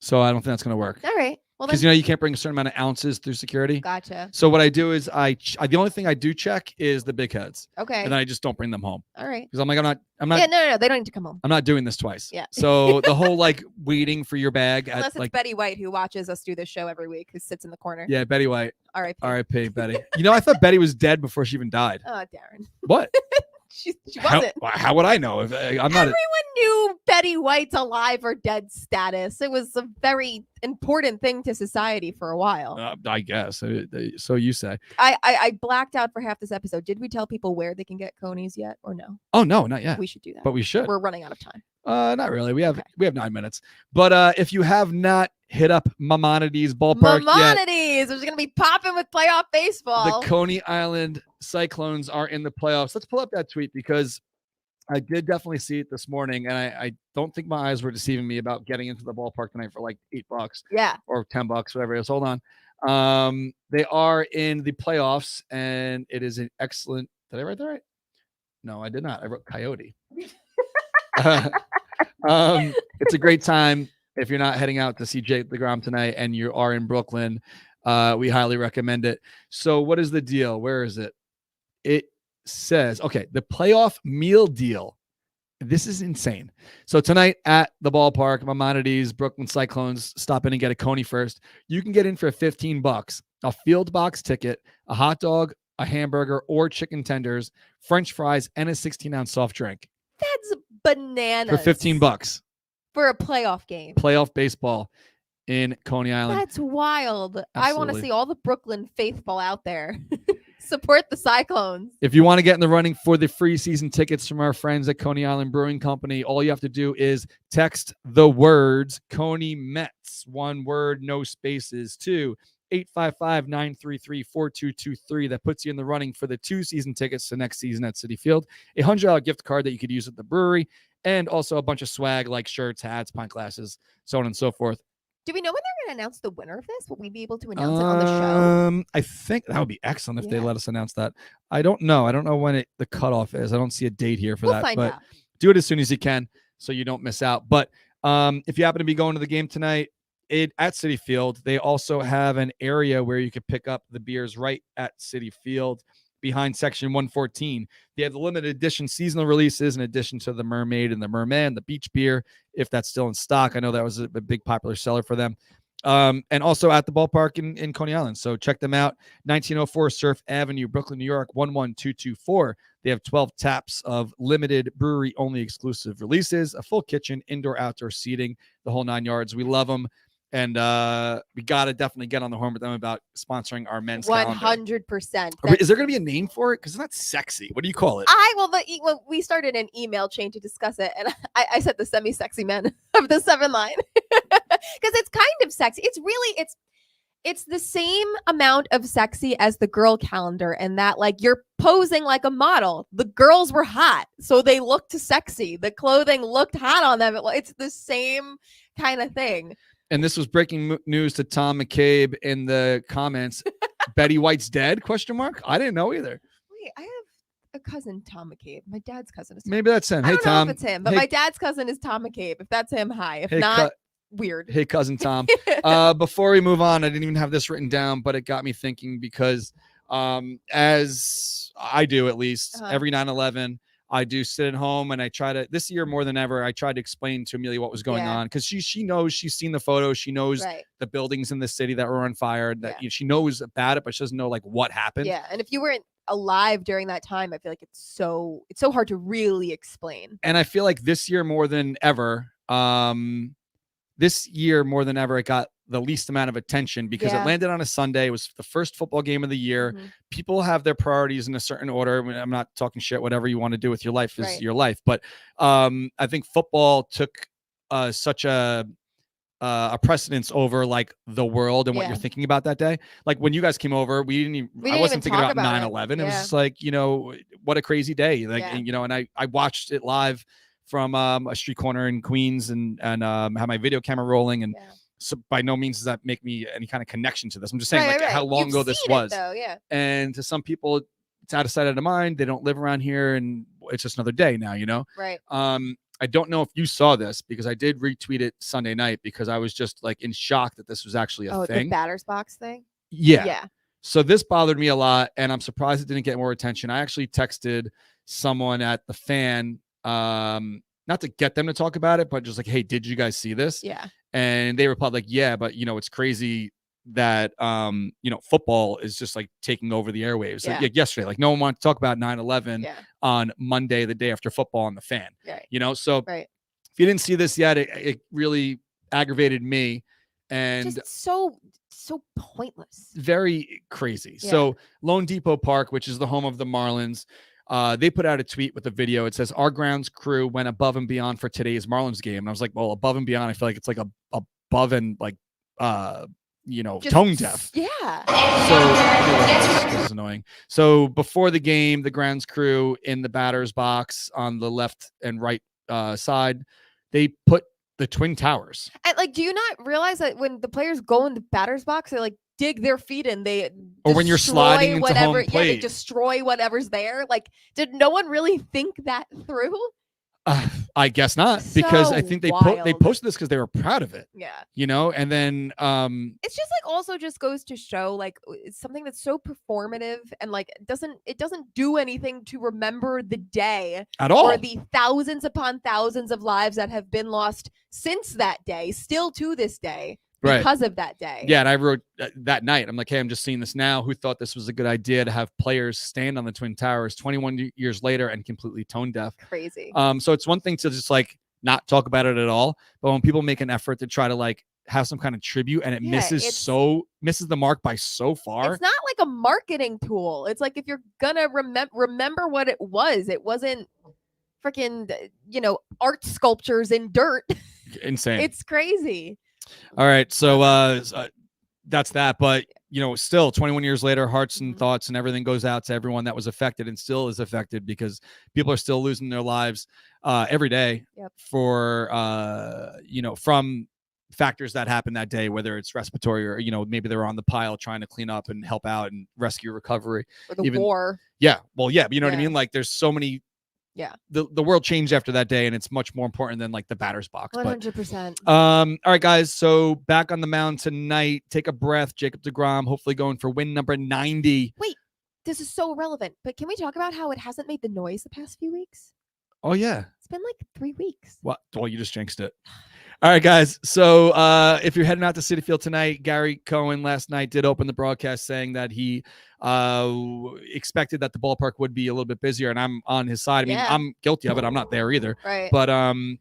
so I don't think that's gonna work. All right. Well, because you can't bring a certain amount of ounces through security. Gotcha. So what I do is the only thing I do check is the big heads. Okay. And then I just don't bring them home. All right. Because I'm like, I'm not. Yeah, no, they don't need to come home. I'm not doing this twice. Yeah. So the whole like waiting for your bag. Unless it's Betty White who watches us do this show every week, who sits in the corner. Yeah, Betty White. R.I.P. R.I.P. Betty. I thought Betty was dead before she even died. Oh, Darren. What? She wasn't. How would I know? If I'm not. Everyone knew Betty White's alive or dead status. It was a very important thing to society for a while. I guess. So you say. I blacked out for half this episode. Did we tell people where they can get Coney's yet or no? Oh, no, not yet. We should do that. But we should. We're running out of time. Not really. We have 9 minutes. But if you have not hit up Maimonides ballpark Maimonides, there's gonna be popping with playoff baseball. The Coney Island Cyclones are in the playoffs. Let's pull up that tweet because I did definitely see it this morning, and I don't think my eyes were deceiving me about getting into the ballpark tonight for like $8. Yeah. Or $10, whatever it is. Hold on. They are in the playoffs, and it is an excellent. Did I write that right? No, I did not. I wrote Coyote. It's a great time if you're not heading out to see Jake DeGrom tonight and you are in Brooklyn. We highly recommend it. So what is the deal? Where is it? It says, okay, the playoff meal deal. This is insane. So tonight at the ballpark, Maimonides, Brooklyn Cyclones, stop in and get a Coney first. You can get in for $15, a field box ticket, a hot dog, a hamburger, or chicken tenders, French fries, and a 16-ounce soft drink. That's bananas. For $15. For a playoff game. Playoff baseball in Coney Island. That's wild. Absolutely. I want to see all the Brooklyn faithful out there. Support the Cyclones. If you want to get in the running for the free season tickets from our friends at Coney Island Brewing Company, all you have to do is text the words Coney METS, one word, no spaces, to 855-933-4223. That puts you in the running for the 2 season tickets to next season at Citi Field, a $100 gift card that you could use at the brewery, and also a bunch of swag like shirts, hats, pint glasses, so on and so forth. Do we know when they're going to announce the winner of this? Will we be able to announce it on the show? I think that would be excellent if they let us announce that. I don't know. I don't know when the cutoff is. I don't see a date here for that. But do it as soon as you can so you don't miss out. But if you happen to be going to the game tonight at Citi Field, they also have an area where you could pick up the beers right at Citi Field behind section 114. They have the limited edition seasonal releases in addition to the Mermaid and the Merman, the beach beer, if that's still in stock. I know that was a big popular seller for them. And also at the ballpark in Coney Island. So check them out. 1904 Surf Avenue, Brooklyn, New York, 11224. They have 12 taps of limited brewery-only exclusive releases, a full kitchen, indoor-outdoor seating, the whole 9 yards. We love them. And we got to definitely get on the horn with them about sponsoring our men's 100%. Is there going to be a name for it? Because it's not sexy. What do you call it? We started an email chain to discuss it. And I said the semi-sexy men of the 7 line. Because it's kind of sexy. It's the same amount of sexy as the girl calendar. And that like you're posing like a model. The girls were hot. So they looked sexy. The clothing looked hot on them. It's the same kind of thing. And this was breaking news to Tom McCabe in the comments. Betty White's dead? ? I didn't know either. Wait, I have a cousin, Tom McCabe. My dad's cousin is Tom. Maybe that's him. I don't know if it's him, but my dad's cousin is Tom McCabe. If that's him, hi. If not, weird. Hey, cousin Tom. Before we move on, I didn't even have this written down, but it got me thinking because as I do at least, every 9/11, I do sit at home and I try to, this year more than ever, I tried to explain to Amelia what was going on because she knows, she's seen the photos, she knows the buildings in the city that were on fire, that she knows about it, but she doesn't know like what happened. Yeah, and if you weren't alive during that time, I feel like it's so hard to really explain. And I feel like this year more than ever, it got the least amount of attention because it landed on a Sunday. It was the first football game of the year. Mm-hmm. People have their priorities in a certain order. I mean, I'm not talking shit. Whatever you want to do with your life is your life. But I think football took such a a precedence over like the world and what you're thinking about that day. Like when you guys came over, I wasn't thinking about 9/11. It was just like, what a crazy day. Like, and I watched it live from a street corner in Queens and had my video camera rolling. And so by no means does that make me any kind of connection to this. I'm just saying how long ago this was. And to some people, it's out of sight, out of mind. They don't live around here and it's just another day now, Right. I don't know if you saw this because I did retweet it Sunday night because I was just like in shock that this was actually a thing. The batter's box thing? Yeah. So this bothered me a lot and I'm surprised it didn't get more attention. I actually texted someone at the Fan, not to get them to talk about it, but just like, hey, did you guys see this? Yeah. And they replied like, yeah, but it's crazy that football is just like taking over the airwaves. Like yesterday, like no one wanted to talk about 9/11 on Monday, the day after football on the Fan. Right. So if you didn't see this yet, it really aggravated me and just so pointless. Very crazy. So Lone Depot Park, which is the home of the Marlins, they put out a tweet with a video. It says, our grounds crew went above and beyond for today's Marlins game. And I was like, well, above and beyond, I feel like it's like above and like just tone deaf. So this is annoying. So before the game, the grounds crew in the batter's box on the left and right side, they put the Twin Towers. And like, do you not realize that when the players go in the batter's box, they like dig their feet in, they or when you're sliding into whatever, home plate, they destroy whatever's there. Like, did no one really think that through? I guess not, because I think they posted this because they were proud of it. And then it's just like also just goes to show like it's something that's so performative and like it doesn't do anything to remember the day at all, or the thousands upon thousands of lives that have been lost since that day, still to this day. Because of that day. Yeah, and I wrote that night, I'm like, hey, I'm just seeing this now. Who thought this was a good idea to have players stand on the Twin Towers 21 years later and completely tone deaf? Crazy. So it's one thing to just like not talk about it at all, but when people make an effort to try to like have some kind of tribute and it misses the mark by so far. It's not like a marketing tool. It's like if you're gonna remember what it wasn't freaking art sculptures in dirt. Insane. It's crazy. All right, so that's that. But still 21 years later, hearts and thoughts and everything goes out to everyone that was affected and still is affected because people are still losing their lives every day for from factors that happened that day, whether it's respiratory or maybe they were on the pile trying to clean up and help out and rescue recovery. Or the war. Yeah, well, yeah, but you know what I mean? Like there's so many. Yeah, the world changed after that day, and it's much more important than like the batter's box. 100%. All right, guys. So back on the mound tonight. Take a breath. Jacob deGrom, hopefully going for win number 90. Wait, this is so relevant, but can we talk about how it hasn't made the noise the past few weeks? Oh yeah, it's been like 3 weeks. What? Well, you just jinxed it. All right, guys. So if you're heading out to Citi Field tonight, Gary Cohen last night did open the broadcast saying that he expected that the ballpark would be a little bit busier, and I'm on his side. I mean, I'm guilty of it. I'm not there either. Right. But I'm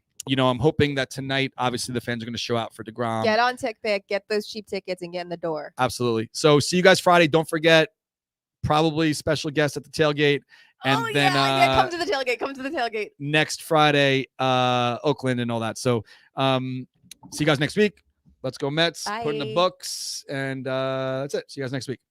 hoping that tonight, obviously, the fans are going to show out for deGrom. Get on TickPick, get those cheap tickets, and get in the door. Absolutely. So see you guys Friday. Don't forget, probably special guest at the tailgate. And come to the tailgate. Come to the tailgate. Next Friday, Oakland and all that. So see you guys next week. Let's go Mets. Bye. Put in the books. And that's it. See you guys next week.